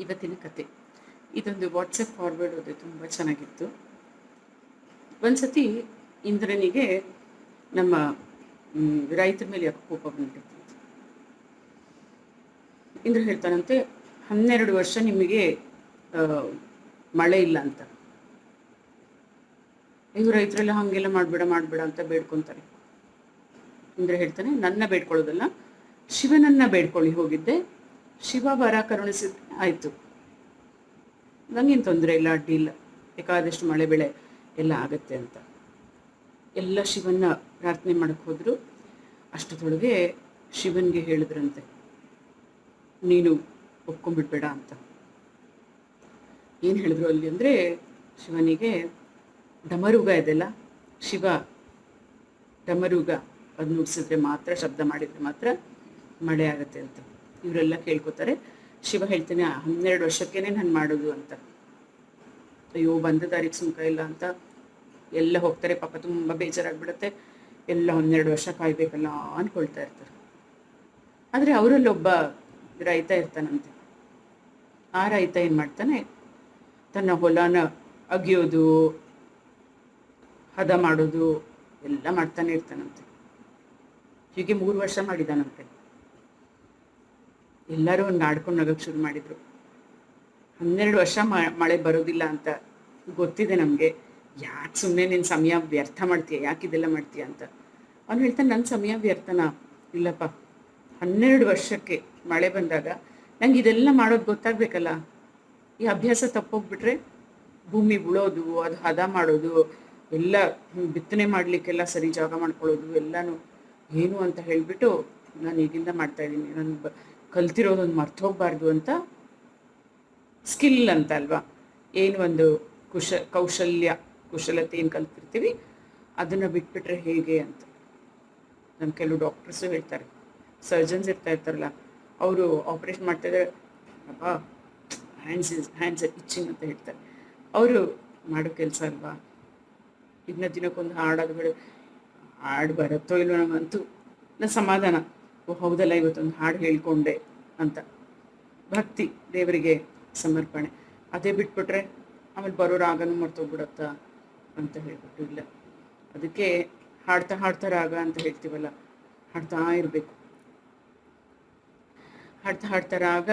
ಇವತ್ತಿನ ಕತೆ ಇದೊಂದು ವಾಟ್ಸಪ್ ಫಾರ್ವರ್ಡ್ ಅದು ತುಂಬ ಚೆನ್ನಾಗಿತ್ತು. ಒಂದ್ಸತಿ ಇಂದ್ರನಿಗೆ ನಮ್ಮ ರೈತರ ಮೇಲೆ ಯಾಕೆ ಕೋಪ ಬಂದ್ಬಿಟ್ಟಿತ್ತು. ಇಂದ್ರ ಹೇಳ್ತಾನಂತೆ, 12 ವರ್ಷ ನಿಮಗೆ ಮಳೆ ಇಲ್ಲ ಅಂತ. ಇವ್ರು ರೈತರೆಲ್ಲ ಹಾಗೆಲ್ಲ ಮಾಡಬೇಡ ಅಂತ ಬೇಡ್ಕೊತಾರೆ. ಇಂದ್ರ ಹೇಳ್ತಾನೆ, ನನ್ನ ಬೇಡ್ಕೊಳ್ಳೋದಲ್ಲ, ಶಿವನನ್ನ ಬೇಡ್ಕೊಳ್ಳಿ ಹೋಗಿದ್ದೆ, ಶಿವ ವರ ಕರುಣಿಸಿದ್ರೆ ಆಯಿತು, ನಂಗೇನು ತೊಂದರೆ ಇಲ್ಲ, ಅಡ್ಡಿ ಇಲ್ಲ, ಬೇಕಾದಷ್ಟು ಮಳೆ ಬೆಳೆ ಎಲ್ಲ ಆಗತ್ತೆ ಅಂತ ಎಲ್ಲ ಶಿವನ್ನ ಪ್ರಾರ್ಥನೆ ಮಾಡಕ್ಕೆ ಹೋದ್ರು. ಅಷ್ಟೊಳಗೆ ಶಿವನ್ಗೆ ಹೇಳಿದ್ರಂತೆ, ನೀನು ಒಪ್ಕೊಂಡ್ಬಿಡ್ಬೇಡ ಅಂತ. ಏನು ಹೇಳಿದ್ರು ಅಲ್ಲಿ ಅಂದರೆ, ಶಿವನಿಗೆ ಡಮರುಗ ಇದೆಲ್ಲ, ಶಿವ ಡಮರುಗ ಅದು ನುಡಿಸಿದ್ರೆ ಮಾತ್ರ, ಶಬ್ದ ಮಾಡಿದರೆ ಮಾತ್ರ ಮಳೆ ಆಗುತ್ತೆ ಅಂತ ಇವರೆಲ್ಲ ಕೇಳ್ಕೊತಾರೆ. ಶಿವ ಹೇಳ್ತೇನೆ, 12 ವರ್ಷಕ್ಕೇನೆ ನಾನು ಮಾಡೋದು ಅಂತ. ಅಯ್ಯೋ, ಬಂದ ದಾರಿಗೆ ಸುಂಕ ಇಲ್ಲ ಅಂತ ಎಲ್ಲ ಹೋಗ್ತಾರೆ. ಪಾಪ ತುಂಬ ಬೇಜಾರಾಗ್ಬಿಡುತ್ತೆ. ಎಲ್ಲ 12 ವರ್ಷ ಕಾಯ್ಬೇಕಲ್ಲ ಅಂದ್ಕೊಳ್ತಾ ಇರ್ತಾರೆ. ಆದರೆ ಅವರಲ್ಲೊಬ್ಬ ರೈತ ಇರ್ತಾನಂತೆ. ಆ ರೈತ ಏನು ಮಾಡ್ತಾನೆ, ತನ್ನ ಹೊಲನ ಅಗಿಯೋದು, ಹದ ಮಾಡೋದು ಎಲ್ಲ ಮಾಡ್ತಾನೆ ಇರ್ತಾನಂತೆ. ಹೀಗೆ 3 ವರ್ಷ ಮಾಡಿದಾನಂತೆ. ಎಲ್ಲರೂ ಒಂದು ಆಡ್ಕೊಂಡು ನಗಕ್ಕೆ ಶುರು ಮಾಡಿದರು. 12 ವರ್ಷ ಮಳೆ ಬರೋದಿಲ್ಲ ಅಂತ ಗೊತ್ತಿದೆ ನಮಗೆ, ಯಾಕೆ ಸುಮ್ಮನೆ ನಿನ್ನ ಸಮಯ ವ್ಯರ್ಥ ಮಾಡ್ತೀಯ, ಯಾಕೆ ಇದೆಲ್ಲ ಮಾಡ್ತೀಯ ಅಂತ. ಅವ್ನು ಹೇಳ್ತಾನೆ, ನನ್ನ ಸಮಯ ವ್ಯರ್ಥನಾ? ಇಲ್ಲಪ್ಪ, 12 ವರ್ಷಕ್ಕೆ ಮಳೆ ಬಂದಾಗ ನಂಗೆ ಇದೆಲ್ಲ ಮಾಡೋದು ಗೊತ್ತಾಗಬೇಕಲ್ಲ. ಈ ಅಭ್ಯಾಸ ತಪ್ಪೋಗ್ಬಿಟ್ರೆ ಭೂಮಿ ಉಳೋದು, ಅದು ಹದ ಮಾಡೋದು, ಎಲ್ಲ ಬಿತ್ತನೆ ಮಾಡಲಿಕ್ಕೆಲ್ಲ ಸರಿ ಜಾಗ ಮಾಡ್ಕೊಳ್ಳೋದು ಎಲ್ಲನೂ ಏನು ಅಂತ ಹೇಳಿಬಿಟ್ಟು ನಾನು ಈಗಿಂದ ಮಾಡ್ತಾಯಿದ್ದೀನಿ. ನಾನು ಕಲ್ತಿರೋದೊಂದು ಮರ್ತು ಹೋಗಬಾರ್ದು ಅಂತ. ಸ್ಕಿಲ್ ಅಂತ ಅಲ್ವಾ, ಏನು ಒಂದು ಕುಶಲತೆ ಏನು ಕಲ್ತಿರ್ತೀವಿ ಅದನ್ನು ಬಿಟ್ಬಿಟ್ರೆ ಹೇಗೆ ಅಂತ. ನಮ್ಮ ಕೆಲವು ಡಾಕ್ಟರ್ಸು ಹೇಳ್ತಾರೆ, ಸರ್ಜನ್ಸ್ ಇರ್ತಾರಲ್ಲ, ಅವರು ಆಪ್ರೇಷನ್ ಮಾಡ್ತಾಯಿದ್ರೆ ಅಪ್ಪ ಹ್ಯಾಂಡ್ಸ್ ಇಚ್ಚಿಂಗ್ ಅಂತ ಹೇಳ್ತಾರೆ. ಅವರು ಮಾಡೋ ಕೆಲಸ ಅಲ್ವಾ. ಇದನ್ನ ದಿನಕ್ಕೊಂದು ಹಾಡು ಬರುತ್ತೋ ಇಲ್ವೋ ನಮಗಂತೂ ನನ್ನ ಸಮಾಧಾನ, ಓ ಹೌದಲ್ಲ ಇವತ್ತೊಂದು ಹಾಡು ಹೇಳ್ಕೊಂಡೆ ಅಂತ, ಭಕ್ತಿ ದೇವರಿಗೆ ಸಮರ್ಪಣೆ. ಅದೇ ಬಿಟ್ಬಿಟ್ರೆ ಆಮೇಲೆ ಬರೋ ರಾಗನೂ ಮರ್ತೋಗ್ಬಿಡತ್ತಾ ಅಂತ ಹೇಳ್ಬಿಟ್ಟು ಇಲ್ಲ. ಅದಕ್ಕೆ ಹಾಡ್ತಾ ರಾಗ ಅಂತ ಹೇಳ್ತೀವಲ್ಲ, ಹಾಡ್ತಾ ಇರಬೇಕು. ಹಾಡ್ತಾ ರಾಗ,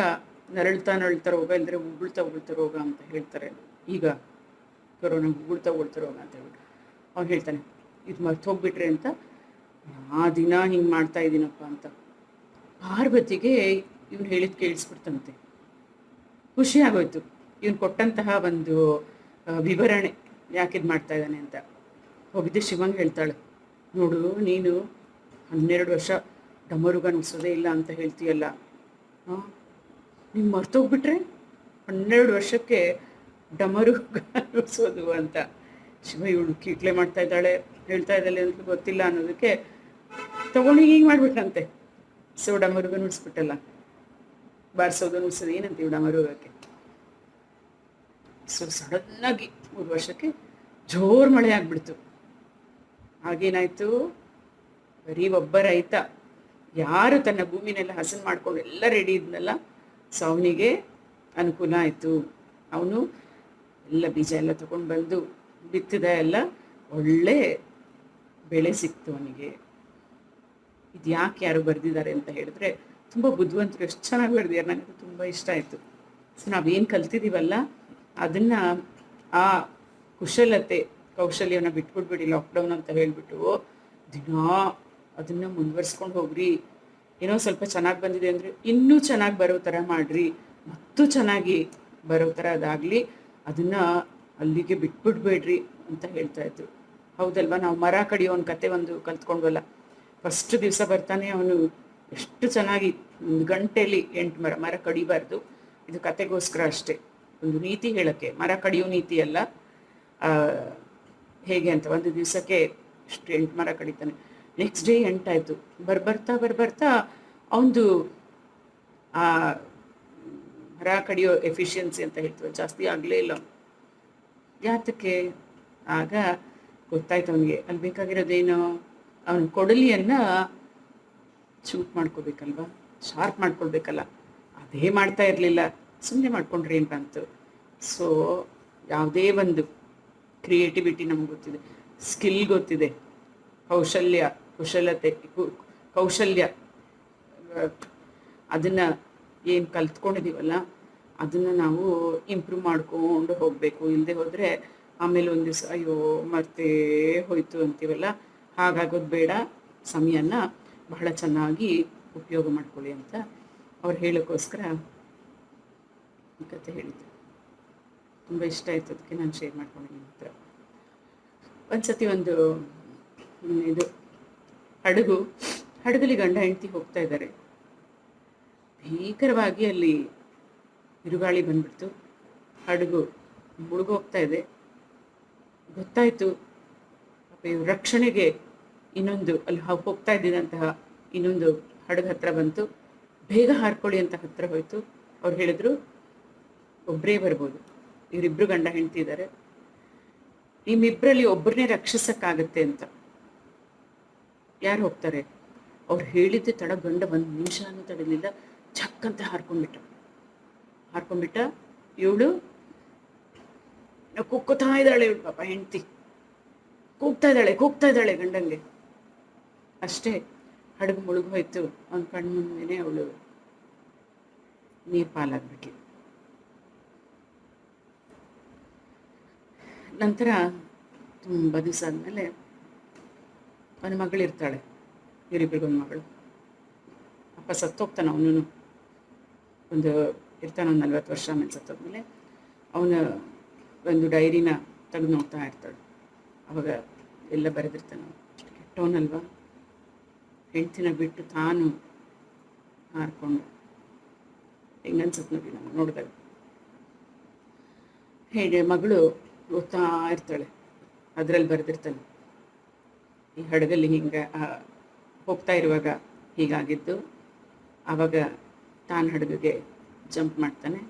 ನರಳ್ತಾ ರೋಗ, ಇಲ್ಲದ್ರೆ ಉಗುಳ್ತಾ ರೋಗ ಅಂತ ಹೇಳ್ತಾರೆ. ಈಗ ಕೊರೋನಾ ಉಗುಳ್ತಾ ರೋಗ ಅಂತ ಹೇಳ್ಬಿಟ್ಟು ಅವ್ನು ಹೇಳ್ತಾನೆ, ಇದು ಮರ್ತು ಹೋಗ್ಬಿಟ್ರೆ ಅಂತ. ಆ ದಿನ ಹಿಂಗೆ ಮಾಡ್ತಾ ಇದ್ದೀನಪ್ಪ ಅಂತ ಪಾರ್ವತಿಗೆ ಇವ್ನು ಹೇಳಿದ್ ಕೇಳಿಸ್ಬಿಡ್ತಂತೆ. ಖುಷಿ ಆಗೋಯ್ತು ಇವನು ಕೊಟ್ಟಂತಹ ಒಂದು ವಿವರಣೆ, ಯಾಕಿದು ಮಾಡ್ತಾ ಇದ್ದಾನೆ ಅಂತ. ಹೋಗಿದ್ದೆ ಶಿವಂಗೆ ಹೇಳ್ತಾಳೆ, ನೋಡು ನೀನು 12 ವರ್ಷ ಡಮರುಗ ನುಡಿಸೋದೇ ಇಲ್ಲ ಅಂತ ಹೇಳ್ತೀಯಲ್ಲ, ನೀನು ಮರ್ತೋಗ್ಬಿಟ್ರೆ 12 ವರ್ಷಕ್ಕೆ ಡಮರುಗ ನುಡಿಸೋದು ಅಂತ. ಶಿವ ಇವಳು ಕೀಟ್ಲೆ ಮಾಡ್ತಾ ಇದ್ದಾಳೆ, ಹೇಳ್ತಾ ಇದ್ದಾಳೆ ಅಂತ ಗೊತ್ತಿಲ್ಲ ಅನ್ನೋದಕ್ಕೆ ತಗೊಂಡು ಹಿಂಗೆ ಮಾಡಿಬಿಟ್ರಂತೆ. ಸೊ ಡಮರುಗ ನುಡಿಸ್ಬಿಟ್ಟಲ್ಲ, ಬಾರಿಸೋದು ನುಡಿಸೋದು ಏನಂತ ಇವು ಡಮರುಗಕ್ಕೆ. ಸೊ ಸಡನ್ನಾಗಿ 3 ವರ್ಷಕ್ಕೆ ಜೋರು ಮಳೆ ಆಗ್ಬಿಡ್ತು. ಆಗೇನಾಯ್ತು, ಬರೀ ಒಬ್ಬ ರೈತ ಯಾರು ತನ್ನ ಭೂಮಿನೆಲ್ಲ ಹಸನು ಮಾಡ್ಕೊಂಡು ಎಲ್ಲ ರೆಡಿ ಇದ್ನಲ್ಲ, ಸೊ ಅವನಿಗೆ ಅನುಕೂಲ ಆಯಿತು. ಅವನು ಎಲ್ಲ ಬೀಜ ಎಲ್ಲ ತಗೊಂಡು ಬಂದು ಬಿತ್ತಿದ, ಎಲ್ಲ ಒಳ್ಳೆ ಬೆಳೆ ಸಿಕ್ತು ಅವನಿಗೆ. ಇದು ಯಾಕೆ ಯಾರು ಬರೆದಿದ್ದಾರೆ ಅಂತ ಹೇಳಿದ್ರೆ, ತುಂಬ ಬುದ್ಧಿವಂತರು ಎಷ್ಟು ಚೆನ್ನಾಗಿ ಬರೆದಿದ್ದಾರೆ, ನನಗೆ ತುಂಬ ಇಷ್ಟ ಆಯಿತು. ಸೊ ನಾವೇನು ಕಲ್ತಿದ್ದೀವಲ್ಲ ಅದನ್ನು, ಆ ಕೌಶಲ್ಯವನ್ನು ಬಿಟ್ಬಿಡ್ಬೇಡಿ. ಲಾಕ್ಡೌನ್ ಅಂತ ಹೇಳಿಬಿಟ್ಟು ದಿನಾ ಅದನ್ನು ಮುಂದುವರ್ಸ್ಕೊಂಡು ಹೋಗ್ರಿ. ಏನೋ ಸ್ವಲ್ಪ ಚೆನ್ನಾಗಿ ಬಂದಿದೆ ಅಂದರೆ ಇನ್ನೂ ಚೆನ್ನಾಗಿ ಬರೋ ಥರ ಮಾಡಿರಿ, ಮತ್ತು ಚೆನ್ನಾಗಿ ಬರೋ ಥರ ಅದಾಗಲಿ, ಅದನ್ನು ಅಲ್ಲಿಗೆ ಬಿಟ್ಬಿಡ್ಬೇಡ್ರಿ ಅಂತ ಹೇಳ್ತಾಯಿದ್ರು. ಹೌದಲ್ವಾ? ನಾವು ಮರ ಕಡಿಯೋ ಒಂದು ಕತೆ ಒಂದು ಕಲ್ತ್ಕೊಂಡ್ವಲ್ಲ, ಫಸ್ಟ್ ದಿವಸ ಬರ್ತಾನೆ ಅವನು ಎಷ್ಟು ಚೆನ್ನಾಗಿ 1 ಗಂಟೆಯಲ್ಲಿ 8 ಮರ ಕಡಿಬಾರ್ದು. ಇದು ಕತೆಗೋಸ್ಕರ ಅಷ್ಟೇ, ಒಂದು ನೀತಿ ಹೇಳೋಕ್ಕೆ. ಮರ ಕಡಿಯೋ ನೀತಿ ಅಲ್ಲ, ಹೇಗೆ ಅಂತ. ಒಂದು ದಿವಸಕ್ಕೆ ಎಷ್ಟು 8 ಮರ ಕಡಿತಾನೆ. ನೆಕ್ಸ್ಟ್ ಡೇ 8 ಆಯಿತು. ಬರ್ಬರ್ತಾ ಅವನದು ಆ ಮರ ಕಡಿಯೋ ಎಫಿಷಿಯನ್ಸಿ ಅಂತ ಹೇಳ್ತೀವಿ, ಜಾಸ್ತಿ ಆಗಲೇ ಇಲ್ಲ. ಯಾತಕ್ಕೆ? ಆಗ ಗೊತ್ತಾಯ್ತು ಅವನಿಗೆ, ಅಲ್ಲಿ ಬೇಕಾಗಿರೋದೇನು, ಅವನ ಕೊಡಲಿಯನ್ನು ಚೂಟ್ ಮಾಡ್ಕೋಬೇಕಲ್ವ, ಶಾರ್ಪ್ ಮಾಡ್ಕೊಳ್ಬೇಕಲ್ಲ, ಅದೇ ಮಾಡ್ತಾ ಇರಲಿಲ್ಲ. ಸುಮ್ಮನೆ ಮಾಡ್ಕೊಂಡ್ರೆ ಏನು ಬಂತು. ಸೊ ಯಾವುದೇ ಒಂದು ಕ್ರಿಯೇಟಿವಿಟಿ ನಮ್ಗೆ ಗೊತ್ತಿದೆ, ಸ್ಕಿಲ್ ಗೊತ್ತಿದೆ, ಕೌಶಲ್ಯ ಕುಶಲತೆ ಕೌಶಲ್ಯ ಅದನ್ನು ಏನು ಕಲ್ತ್ಕೊಂಡಿದ್ದೀವಲ್ಲ ಅದನ್ನು ನಾವು ಇಂಪ್ರೂವ್ ಮಾಡ್ಕೊಂಡು ಹೋಗಬೇಕು. ಇಲ್ಲದೆ ಹೋದರೆ ಆಮೇಲೆ ಒಂದು ದಿವಸ ಅಯ್ಯೋ ಮರ್ತೇ ಹೋಯ್ತು ಅಂತೀವಲ್ಲ, ಹಾಗಾಗೋದು ಬೇಡ. ಸಮಯನ ಬಹಳ ಚೆನ್ನಾಗಿ ಉಪಯೋಗ ಮಾಡ್ಕೊಳ್ಳಿ ಅಂತ ಅವ್ರು ಹೇಳೋಕ್ಕೋಸ್ಕರ ಕತೆ ಹೇಳಿದ್ದು. ತುಂಬ ಇಷ್ಟ ಆಯಿತು, ಅದಕ್ಕೆ ನಾನು ಶೇರ್ ಮಾಡ್ಕೊಂಡಿದ್ದೀನಿ ನಿಮ್ಮ ಹತ್ರ. ಒಂದು ಸತಿ ಒಂದು ಇದು ಹಡಗಲ್ಲಿ ಗಂಡ ಹೆಂಡತಿ ಹೋಗ್ತಾ ಇದ್ದಾರೆ. ಭೀಕರವಾಗಿ ಅಲ್ಲಿ ಬಿರುಗಾಳಿ ಬಂದ್ಬಿಡ್ತು, ಹಡಗು ಮುಳುಗೋಗ್ತಾ ಇದೆ. ಗೊತ್ತಾಯಿತು ರಕ್ಷಣೆಗೆ ಇನ್ನೊಂದು ಅಲ್ಲಿ ಹೋಗ್ತಾ ಇದ್ದಿದ್ದಂತಹ ಇನ್ನೊಂದು ಹಡಗು ಹತ್ರ ಬಂತು. ಬೇಗ ಹಾರ್ಕೊಳ್ಳಿ ಅಂತ ಹತ್ರ ಹೋಯ್ತು. ಅವ್ರು ಹೇಳಿದ್ರು ಒಬ್ಬರೇ ಬರ್ಬೋದು, ಇವರಿಬ್ರು ಗಂಡ ಹೆಂಡತಿ ಇದ್ದಾರೆ, ನಿಮ್ಮಿಬ್ಬರಲ್ಲಿ ಒಬ್ಬರನ್ನೇ ರಕ್ಷಿಸಕ್ಕಾಗತ್ತೆ ಅಂತ. ಯಾರು ಹೋಗ್ತಾರೆ? ಅವ್ರು ಹೇಳಿದ್ದೆ ತಡ ಗಂಡ ಒಂದು ನಿಮಿಷನೂ ತಡಲಿಲ್ಲ, ಚಕ್ಕಂತ ಹಾರ್ಕೊಂಡ್ಬಿಟ್ಟ. ಇವಳು ಕುಕ್ಕೋತಾ ಇದ್ದಾಳೆ, ಇವಳು ಪಾಪ ಹೆಂಡತಿ ಕೂಗ್ತಾ ಇದ್ದಾಳೆ ಗಂಡಂಗೆ. ಅಷ್ಟೇ ಹಡಗು ಮುಳುಗೋಯ್ತು. ಅವ್ನ ಕಣ್ಣು ಮುಂದೆನೇ ಅವಳು ನೀರು ಪಾಲಾಗ್ಬಿಟ್ಲು. ನಂತರ ತುಂಬ ದಿವಸ ಆದಮೇಲೆ ಅವನ ಮಗಳಿರ್ತಾಳೆ, ಇವರಿಬ್ಬರಿಗೊಂದು ಮಗಳು. ಅಪ್ಪ ಸತ್ತೋಗ್ತಾನೆ, ಅವನು ಒಂದು 40 ವರ್ಷ ಆಮೇಲೆ ಸತ್ತೋದ್ಮೇಲೆ ಅವನ ಒಂದು ಡೈರಿನ ತೆಗೆದು ನೋಡ್ತಾ ಇರ್ತಾಳೆ. ಅವಾಗ ಎಲ್ಲ ಬರೆದಿರ್ತಾನೆ, ಕೆಟ್ಟವನಲ್ವಾ, ಹೆಂಡ್ತಿನ ಬಿಟ್ಟು ತಾನು ಹಾರ್ಕೊಂಡು. ಹೆಂಗನ್ಸತ್ ನೋಡಿ ನಾವು ನೋಡಿದಾಗ. ಹೇಗೆ ಮಗಳು ಓದ್ತಾ ಇರ್ತಾಳೆ, ಅದರಲ್ಲಿ ಬರೆದಿರ್ತಾನೆ, ಈ ಹಡಗಲ್ಲಿ ಹಿಂಗೆ ಹೋಗ್ತಾ ಇರುವಾಗ ಹೀಗಾಗಿದ್ದು. ಆವಾಗ ತಾನು ಹಡಗಿಗೆ ಜಂಪ್ ಮಾಡ್ತಾನೆ.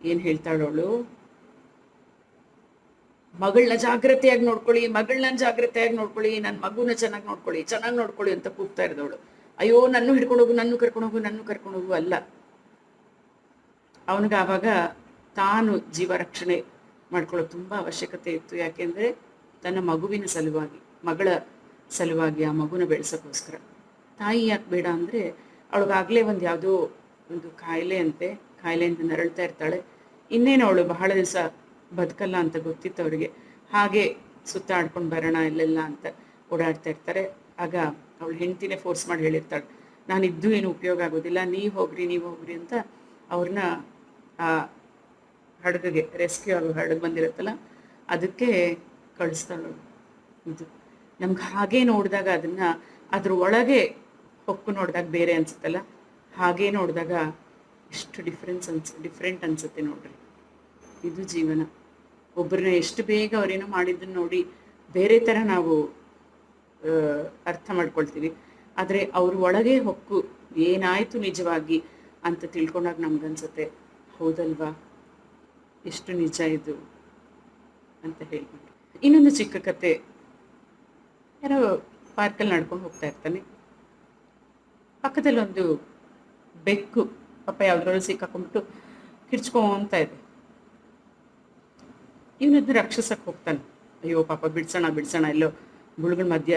ಏನು ಹೇಳ್ತಾಳವಳು? ಮಗಳನ್ನ ಜಾಗ್ರತೆಯಾಗಿ ನೋಡ್ಕೊಳ್ಳಿ, ನನ್ನ ಮಗುನ ಚೆನ್ನಾಗಿ ನೋಡ್ಕೊಳ್ಳಿ ಅಂತ ಕೂಗ್ತಾ ಇರೋದವಳು. ಅಯ್ಯೋ ನನ್ನ ಕರ್ಕೊಂಡು ಹೋಗು ಅಲ್ಲ. ಅವನಿಗೆ ಆವಾಗ ತಾನು ಜೀವ ರಕ್ಷಣೆ ಮಾಡ್ಕೊಳ್ಳೋದು ತುಂಬ ಅವಶ್ಯಕತೆ ಇತ್ತು. ಯಾಕೆಂದರೆ ತನ್ನ ಮಗುವಿನ ಸಲುವಾಗಿ, ಮಗಳ ಸಲುವಾಗಿ, ಆ ಮಗುನ ಬೆಳೆಸೋಕ್ಕೋಸ್ಕರ. ತಾಯಿ ಯಾಕೆ ಬೇಡ ಅಂದರೆ ಅವಳಿಗಾಗಲೇ ಒಂದು ಯಾವುದೋ ಒಂದು ಕಾಯಿಲೆಯಿಂದ ನರಳ್ತಾ ಇರ್ತಾಳೆ. ಇನ್ನೇನು ಅವಳು ಬಹಳ ದಿವಸ ಬದುಕಲ್ಲ ಅಂತ ಗೊತ್ತಿತ್ತು ಅವರಿಗೆ. ಹಾಗೆ ಸುತ್ತಾಡ್ಕೊಂಡು ಬರೋಣ ಇಲ್ಲೆಲ್ಲ ಅಂತ ಓಡಾಡ್ತಾ ಇರ್ತಾರೆ. ಆಗ ಅವಳು ಹೆಂಡ್ತಿನೇ ಫೋರ್ಸ್ ಮಾಡಿ ಹೇಳಿರ್ತಾಳೆ, ನಾನಿದ್ದು ಏನು ಉಪಯೋಗ ಆಗೋದಿಲ್ಲ, ನೀವು ಹೋಗ್ರಿ ಅಂತ ಅವ್ರನ್ನ ಆ ಹಡಗಿಗೆ, ರೆಸ್ಕ್ಯೂ ಆಗೋ ಹಡಗು ಬಂದಿರುತ್ತಲ್ಲ ಅದಕ್ಕೆ ಕಳಿಸ್ತಾಳು. ಇದು ನಮ್ಗೆ ಹಾಗೆ ನೋಡಿದಾಗ ಅದನ್ನು ಅದ್ರ ಒಳಗೆ ಹೊಕ್ಕು ನೋಡಿದಾಗ ಬೇರೆ ಅನ್ಸುತ್ತಲ್ಲ, ಹಾಗೆ ನೋಡಿದಾಗ ಎಷ್ಟು ಡಿಫ್ರೆಂಟ್ ಅನ್ಸುತ್ತೆ ನೋಡ್ರಿ. ಇದು ಜೀವನ. ಒಬ್ಬರನ್ನ ಎಷ್ಟು ಬೇಗ ಅವರೇನೋ ಮಾಡಿದ್ದನ್ನು ನೋಡಿ ಬೇರೆ ಥರ ನಾವು ಅರ್ಥ ಮಾಡ್ಕೊಳ್ತೀವಿ. ಆದರೆ ಅವ್ರ ಒಳಗೆ ಹೊಕ್ಕು ಏನಾಯಿತು ನಿಜವಾಗಿ ಅಂತ ತಿಳ್ಕೊಂಡಾಗ ನಮ್ಗನ್ಸುತ್ತೆ, ಹೌದಲ್ವಾ, ಎಷ್ಟು ನಿಜ ಇದು ಅಂತ ಹೇಳ್ಬಿಟ್ಟು. ಇನ್ನೊಂದು ಚಿಕ್ಕ ಕತೆ. ಯಾರೋ ಪಾರ್ಕಲ್ಲಿ ನಡ್ಕೊಂಡು ಹೋಗ್ತಾ ಇರ್ತಾನೆ. ಪಕ್ಕದಲ್ಲಿ ಒಂದು ಬೆಕ್ಕು ಪಾಪ ಯಾವುದ್ರಲ್ಲೂ ಸಿಕ್ಕಾಕೊಂಡ್ಬಿಟ್ಟು ಕಿರ್ಚ್ಕೊಂತ ಇದೆ. ಇವನದನ್ನ ರಕ್ಷಿಸಕ್ಕೆ ಹೋಗ್ತಾನೆ. ಅಯ್ಯೋ ಪಾಪ ಬಿಡ್ಸೋಣ ಎಲ್ಲೋ ಗುಳುಗಳ ಮಧ್ಯ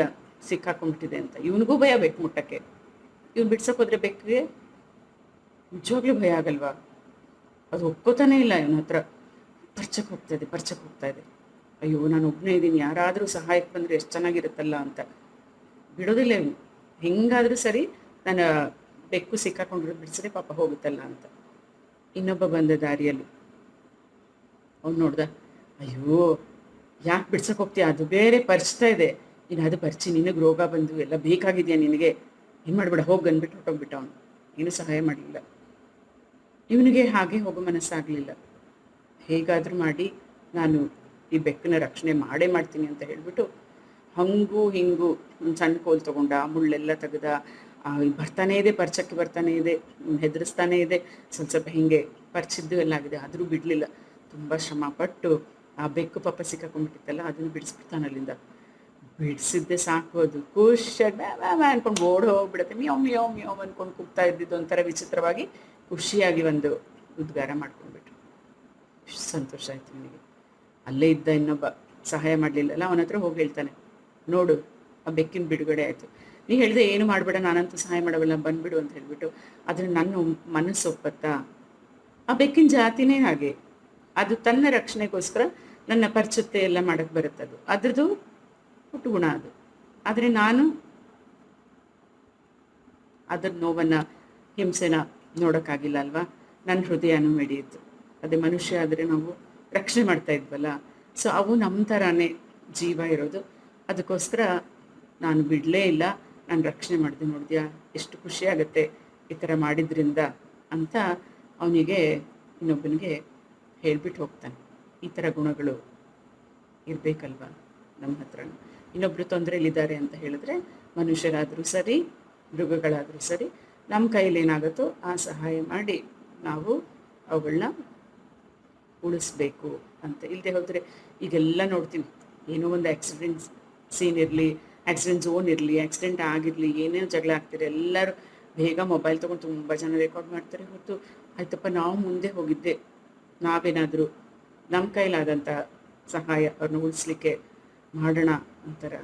ಸಿಕ್ಕಾಕೊಂಡ್ಬಿಟ್ಟಿದೆ ಅಂತ. ಇವನಿಗೂ ಭಯ ಬೇಕು ಮುಟ್ಟಕ್ಕೆ. ಇವ್ನು ಬಿಡ್ಸಕ್ಕೆ ಹೋದ್ರೆ ಬೆಕ್ಕಿಗೆ ನಿಜವಾಗ್ಲೂ ಭಯ ಆಗಲ್ವಾ? ಅದು ಒಪ್ಕೋತಾನೇ ಇಲ್ಲ. ಇವನ ಹತ್ರ ಪರ್ಚಕ್ಕೆ ಹೋಗ್ತಾ ಇದೆ. ಅಯ್ಯೋ ನಾನು ಒಬ್ಬನೇ ಇದ್ದೀನಿ, ಯಾರಾದರೂ ಸಹಾಯಕ್ಕೆ ಬಂದರೆ ಎಷ್ಟು ಚೆನ್ನಾಗಿರುತ್ತಲ್ಲ ಅಂತ ಬಿಡೋದಿಲ್ಲ ಇವನು. ಹೆಂಗಾದರೂ ಸರಿ ನನ್ನ ಬೆಕ್ಕು ಸಿಕ್ಕಾಕೊಂಡಿರೋದು ಬಿಡಿಸಿದ್ರೆ ಪಾಪ ಹೋಗುತ್ತಲ್ಲ ಅಂತ. ಇನ್ನೊಬ್ಬ ಬಂದ ದಾರಿಯಲ್ಲಿ ಅವ್ನು ನೋಡ್ದ, ಅಯ್ಯೋ ಯಾಕೆ ಬಿಡ್ಸಕ್ಕೆ ಹೋಗ್ತೀಯ, ಅದು ಬೇರೆ ಪರಿಚ್ತಾ ಇದೆ, ಇನ್ನು ಅದು ಪರಿಚಿ ನಿನಗೆ ರೋಗ ಬಂದು ಎಲ್ಲ ಬೇಕಾಗಿದೆಯಾ ನಿನಗೆ, ಏನು ಮಾಡಬೇಡ ಹೋಗಿ ಅಂದ್ಬಿಟ್ಟು ಹೊಟ್ಟೋಗ್ಬಿಟ್ಟ ಅವನು. ಏನೂ ಸಹಾಯ ಮಾಡಲಿಲ್ಲ. ಇವನಿಗೆ ಹಾಗೆ ಹೋಗೋ ಮನಸ್ಸಾಗಲಿಲ್ಲ. ಹೇಗಾದರೂ ಮಾಡಿ ನಾನು ಈ ಬೆಕ್ಕನ ರಕ್ಷಣೆ ಮಾಡ್ತೀನಿ ಅಂತ ಹೇಳಿಬಿಟ್ಟು ಹಂಗೂ ಹಿಂಗೂ ಒಂದು ಸಣ್ಣ ಕೋಲ್ ತೊಗೊಂಡ, ಮುಳ್ಳೆಲ್ಲ ತೆಗೆದ, ಪರ್ಚಕ್ಕೆ ಬರ್ತಾನೆ ಇದೆ, ಹೆದರಿಸ್ತಾನೆ ಇದೆ. ಸ್ವಲ್ಪ ಹಿಂಗೆ ಪರ್ಚಿದ್ದು ಎಲ್ಲ ಆಗಿದೆ, ಆದರೂ ಬಿಡಲಿಲ್ಲ. ತುಂಬ ಶ್ರಮ ಪಟ್ಟು ಆ ಬೆಕ್ಕು ಪಾಪ ಸಿಕ್ಕಾಕೊಂಡ್ಬಿಟ್ಟಿತ್ತಲ್ಲ ಅದನ್ನು ಬಿಡಿಸ್ಬಿಡ್ತಾನೆ ಅಲ್ಲಿಂದ. ಬಿಡಿಸಿದ್ದೆ ಸಾಕು, ಅದು ಖುಷಿಯಾಗಿ ಅನ್ಕೊಂಡು ಓಡ್ ಹೋಗ್ಬಿಡುತ್ತೆ. ಮಿಯೋ ಅಂದ್ಕೊಂಡು ಕೂಗ್ತಾ ಇದ್ದಿದ್ದು ಒಂಥರ ವಿಚಿತ್ರವಾಗಿ ಖುಷಿಯಾಗಿ ಒಂದು ಉದ್ಗಾರ ಮಾಡ್ಕೊಂಡ್ಬಿಟ್ರು. ಎಷ್ಟು ಸಂತೋಷ ಆಯ್ತು ನನಗೆ. ಅಲ್ಲೇ ಇದ್ದ ಇನ್ನೊಬ್ಬ ಸಹಾಯ ಮಾಡಲಿಲ್ಲಲ್ಲ, ಅವನ ಹತ್ರ ಹೋಗಿ ಹೇಳ್ತಾನೆ, ನೋಡು ಆ ಬೆಕ್ಕಿನ ಬಿಡುಗಡೆ ಆಯಿತು. ನೀ ಹೇಳಿದೆ ಏನು ಮಾಡಬೇಡ, ನಾನಂತೂ ಸಹಾಯ ಮಾಡಬಲ್ಲ, ಬಂದ್ಬಿಡು ಅಂತ ಹೇಳ್ಬಿಟ್ಟು. ಆದರೆ ನನ್ನ ಮನಸ್ಸು ಒಪ್ಪತ್ತಾ? ಆ ಬೆಕ್ಕಿನ ಜಾತಿನೇ ಹಾಗೆ, ಅದು ತನ್ನ ರಕ್ಷಣೆಗೋಸ್ಕರ ನನ್ನ ಪರಿಚತ್ತೆ ಎಲ್ಲ ಮಾಡಕ್ಕೆ ಬರುತ್ತದು, ಅದ್ರದ್ದು ಹುಟ್ಟು ಗುಣ ಅದು. ಆದರೆ ನಾನು ಅದ್ರ ನೋವನ್ನು ಹಿಂಸೆನ ನೋಡೋಕ್ಕಾಗಿಲ್ಲ ಅಲ್ವಾ, ನನ್ನ ಹೃದಯನೂ ಮಿಡಿಯಿತು. ಅದೇ ಮನುಷ್ಯ ಆದರೆ ನಾವು ರಕ್ಷಣೆ ಮಾಡ್ತಾ ಇದ್ವಲ್ಲ, ಸೊ ಅವು ನಮ್ಮ ಥರನೇ ಜೀವ ಇರೋದು. ಅದಕ್ಕೋಸ್ಕರ ನಾನು ಬಿಡಲೇ ಇಲ್ಲ, ನಾನು ರಕ್ಷಣೆ ಮಾಡಿದೆ. ನೋಡಿದ್ಯಾ ಎಷ್ಟು ಖುಷಿ ಆಗುತ್ತೆ ಈ ಥರ ಮಾಡಿದ್ರಿಂದ ಅಂತ ಅವನಿಗೆ ಇನ್ನೊಬ್ಬನಿಗೆ ಹೇಳ್ಬಿಟ್ಟು ಹೋಗ್ತಾನೆ. ಈ ಥರ ಗುಣಗಳು ಇರಬೇಕಲ್ವ ನಮ್ಮ ಹತ್ರ. ಇನ್ನೊಬ್ಬರು ತೊಂದರೆಯಲ್ಲಿದ್ದಾರೆ ಅಂತ ಹೇಳಿದ್ರೆ, ಮನುಷ್ಯರಾದರೂ ಸರಿ ಮೃಗಗಳಾದರೂ ಸರಿ, ನಮ್ಮ ಕೈಲಿ ಏನಾಗುತ್ತೋ ಆ ಸಹಾಯ ಮಾಡಿ ನಾವು ಅವುಗಳನ್ನ ಉಳಿಸ್ಬೇಕು ಅಂತ. ಇಲ್ಲದೆ ಹೋದರೆ ಈಗೆಲ್ಲ ನೋಡ್ತೀವಿ, ಏನೋ ಒಂದು ಆಕ್ಸಿಡೆಂಟ್ ಸೀನ್ ಇರಲಿ, ಆಕ್ಸಿಡೆಂಟ್ ಝೋನ್ ಇರಲಿ, ಆಕ್ಸಿಡೆಂಟ್ ಆಗಿರಲಿ, ಏನೇನು ಜಗಳ ಆಗ್ತಿದೆ, ಎಲ್ಲರೂ ಬೇಗ ಮೊಬೈಲ್ ತೊಗೊಂಡು ತುಂಬ ಜನ ರೆಕಾರ್ಡ್ ಮಾಡ್ತಾರೆ. ಹೊತ್ತು ಆಯ್ತಪ್ಪ ನಾವು ಮುಂದೆ ಹೋಗಿದ್ದೆ, ನಾವೇನಾದರೂ ನಮ್ಮ ಕೈಲಾದಂಥ ಸಹಾಯ ಅವ್ರನ್ನ ಉಳಿಸ್ಲಿಕ್ಕೆ ಮಾಡೋಣ ಅಂತಾರೆ.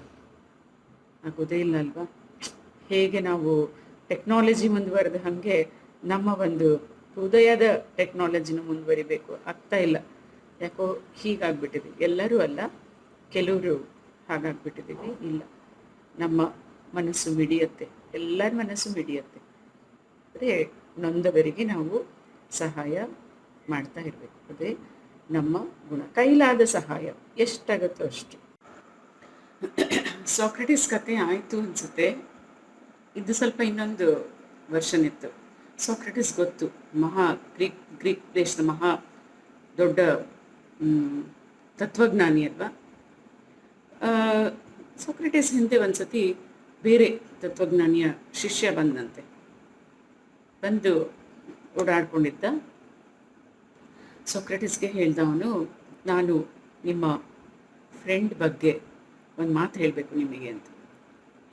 ಆಗೋದೇ ಇಲ್ಲ ಅಲ್ವಾ. ಹೇಗೆ ನಾವು ಟೆಕ್ನಾಲಜಿ ಮುಂದುವರೆದ ಹಾಗೆ ನಮ್ಮ ಒಂದು ಹೃದಯದ ಟೆಕ್ನಾಲಜಿನೂ ಮುಂದುವರಿಬೇಕು, ಆಗ್ತಾ ಇಲ್ಲ. ಯಾಕೋ ಹೀಗಾಗ್ಬಿಟ್ಟಿದೆ. ಎಲ್ಲರೂ ಅಲ್ಲ, ಕೆಲವರು ಹಾಗಾಗ್ಬಿಟ್ಟಿದ್ದೀವಿ. ಇಲ್ಲ, ನಮ್ಮ ಮನಸ್ಸು ಮಿಡಿಯುತ್ತೆ, ಎಲ್ಲರ ಮನಸ್ಸು ಮಿಡಿಯುತ್ತೆ. ಅಂದರೆ ನೊಂದವರಿಗೆ ನಾವು ಸಹಾಯ ಮಾಡ್ತಾ ಇರಬೇಕು, ಅದೇ ನಮ್ಮ ಗುಣ. ಕೈಲಾದ ಸಹಾಯ ಎಷ್ಟಾಗುತ್ತೋ ಅಷ್ಟು. ಸಾಕ್ರೆಟಿಸ್ ಕತೆ ಆಯಿತು ಅನಿಸುತ್ತೆ. ಇದು ಸ್ವಲ್ಪ ಇನ್ನೊಂದು ವರ್ಷನ್ ಇತ್ತು. ಸಾಕ್ರೆಟಿಸ್ ಗೊತ್ತು, ಗ್ರೀಕ್ ದೇಶದ ದೊಡ್ಡ ತತ್ವಜ್ಞಾನಿ ಅಲ್ವಾ. ಸಾಕ್ರೆಟಿಸ್ ಹಿಂದೆ ಒಂದ್ಸತಿ ಬೇರೆ ತತ್ವಜ್ಞಾನಿಯ ಶಿಷ್ಯ ಬಂದು ಓಡಾಡ್ಕೊಂಡಿದ್ದ. ಸಾಕ್ರೆಟಿಸ್ಗೆ ಹೇಳ್ದವನು, ನಾನು ನಿಮ್ಮ ಫ್ರೆಂಡ್ ಬಗ್ಗೆ ಒಂದು ಮಾತು ಹೇಳಬೇಕು ನಿಮಗೆ ಅಂತ.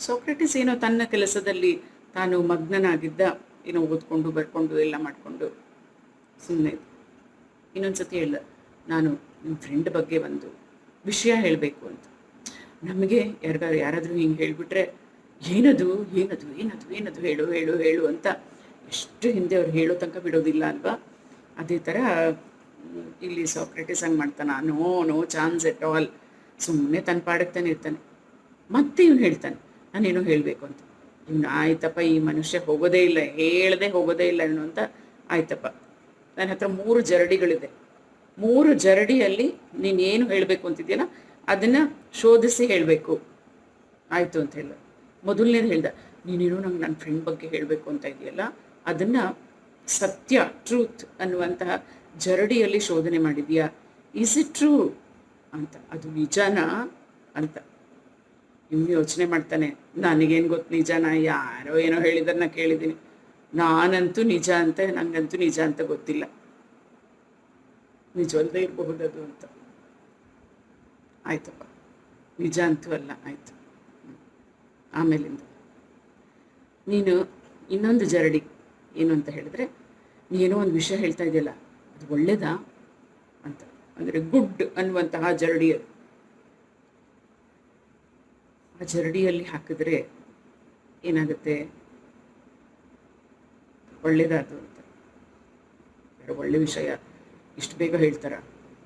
ಸಾಕ್ರೆಟಿಸ್ ಏನೋ ತನ್ನ ಕೆಲಸದಲ್ಲಿ ತಾನು ಮಗ್ನನಾಗಿದ್ದ, ಏನೋ ಓದ್ಕೊಂಡು ಬರ್ಕೊಂಡು ಎಲ್ಲ ಮಾಡಿಕೊಂಡು ಸುಮ್ಮನೆ ಇದ್ದ. ಇನ್ನೊಂದ್ಸತಿ ಹೇಳ್ದ, ನಾನು ನಿಮ್ಮ ಫ್ರೆಂಡ್ ಬಗ್ಗೆ ಒಂದು ವಿಷಯ ಹೇಳಬೇಕು ಅಂತ. ನಮಗೆ ಯಾರಾದರೂ ಹಿಂಗೆ ಹೇಳಿಬಿಟ್ರೆ ಏನದು ಏನದು ಏನದು ಏನದು ಹೇಳು ಹೇಳು ಹೇಳು ಅಂತ ಎಷ್ಟು ಹಿಂದೆ ಅವ್ರು ಹೇಳೋ ತನಕ ಬಿಡೋದಿಲ್ಲ ಅಲ್ವಾ. ಅದೇ ಥರ ಇಲ್ಲಿ ಸಾಕ್ರೆಟಿಸ್ ಹಂಗೆ ಮಾಡ್ತಾನೆ. ನೋ ಚಾನ್ಸ್ ಎಟ್ ಆಲ್, ಸುಮ್ಮನೆ ತನ್ನ ಪಾಡಕ್ತಾನೆ ಇರ್ತಾನೆ. ಮತ್ತೆ ಇವನು ಹೇಳ್ತಾನೆ, ನಾನೇನೋ ಹೇಳಬೇಕು ಅಂತ. ಇವನು ಆಯ್ತಪ್ಪ, ಈ ಮನುಷ್ಯ ಹೋಗೋದೇ ಇಲ್ಲ, ಹೇಳದೆ ಹೋಗೋದೇ ಇಲ್ಲ ಇವನು ಅಂತ. ಆಯ್ತಪ್ಪ, ನನ್ನ ಹತ್ರ 3 ಜರಡಿಗಳಿದೆ, 3 ಜರಡಿಯಲ್ಲಿ ನೀನು ಏನು ಹೇಳಬೇಕು ಅಂತಿದ್ಯಲ್ಲ ಅದನ್ನು ಶೋಧಿಸಿ ಹೇಳಬೇಕು, ಆಯಿತು ಅಂತ ಹೇಳ. ಮೊದಲನೇದು ಹೇಳ್ದ, ನೀನೇನೋ ನಂಗೆ ನನ್ನ ಫ್ರೆಂಡ್ ಬಗ್ಗೆ ಹೇಳಬೇಕು ಅಂತ ಇದೆಯಲ್ಲ, ಅದನ್ನು ಸತ್ಯ, ಟ್ರೂತ್ ಅನ್ನುವಂತಹ ಜರಡಿಯಲ್ಲಿ ಶೋಧನೆ ಮಾಡಿದ್ಯಾ, ಈಸ್ ಇಟ್ ಟ್ರೂ ಅಂತ, ಅದು ನಿಜನಾ ಅಂತ. ಇವನು ಯೋಚನೆ ಮಾಡ್ತಾನೆ, ನನಗೇನು ಗೊತ್ತು ನಿಜನಾ, ಯಾರೋ ಏನೋ ಹೇಳಿದನ್ನ ಕೇಳಿದ್ದೀನಿ, ನಾನಂತೂ ನಿಜ ಅಂತ, ನನಗಂತೂ ನಿಜ ಅಂತ ಗೊತ್ತಿಲ್ಲ, ನಿಜವಲ್ಲದೆ ಇರಬಹುದದು ಅಂತ. ಆಯ್ತಪ್ಪ, ನಿಜ ಅಂತೂ ಅಲ್ಲ, ಆಯಿತು. ಆಮೇಲಿಂದ ನೀನು ಇನ್ನೊಂದು ಜರಡಿ ಏನು ಅಂತ ಹೇಳಿದ್ರೆ, ನೀನೋ ಒಂದು ವಿಷಯ ಹೇಳ್ತಾ ಇದೆಯಲ್ಲ ಅದು ಒಳ್ಳೇದಾ ಅಂತ, ಅಂದರೆ ಗುಡ್ ಅನ್ನುವಂತಹ ಜರಡಿ ಅದು. ಆ ಜರಡಿಯಲ್ಲಿ ಹಾಕಿದ್ರೆ ಏನಾಗುತ್ತೆ, ಒಳ್ಳೇದಾದು ಅಂತ. ಒಳ್ಳೆ ವಿಷಯ ಇಷ್ಟು ಬೇಗ ಹೇಳ್ತಾರ,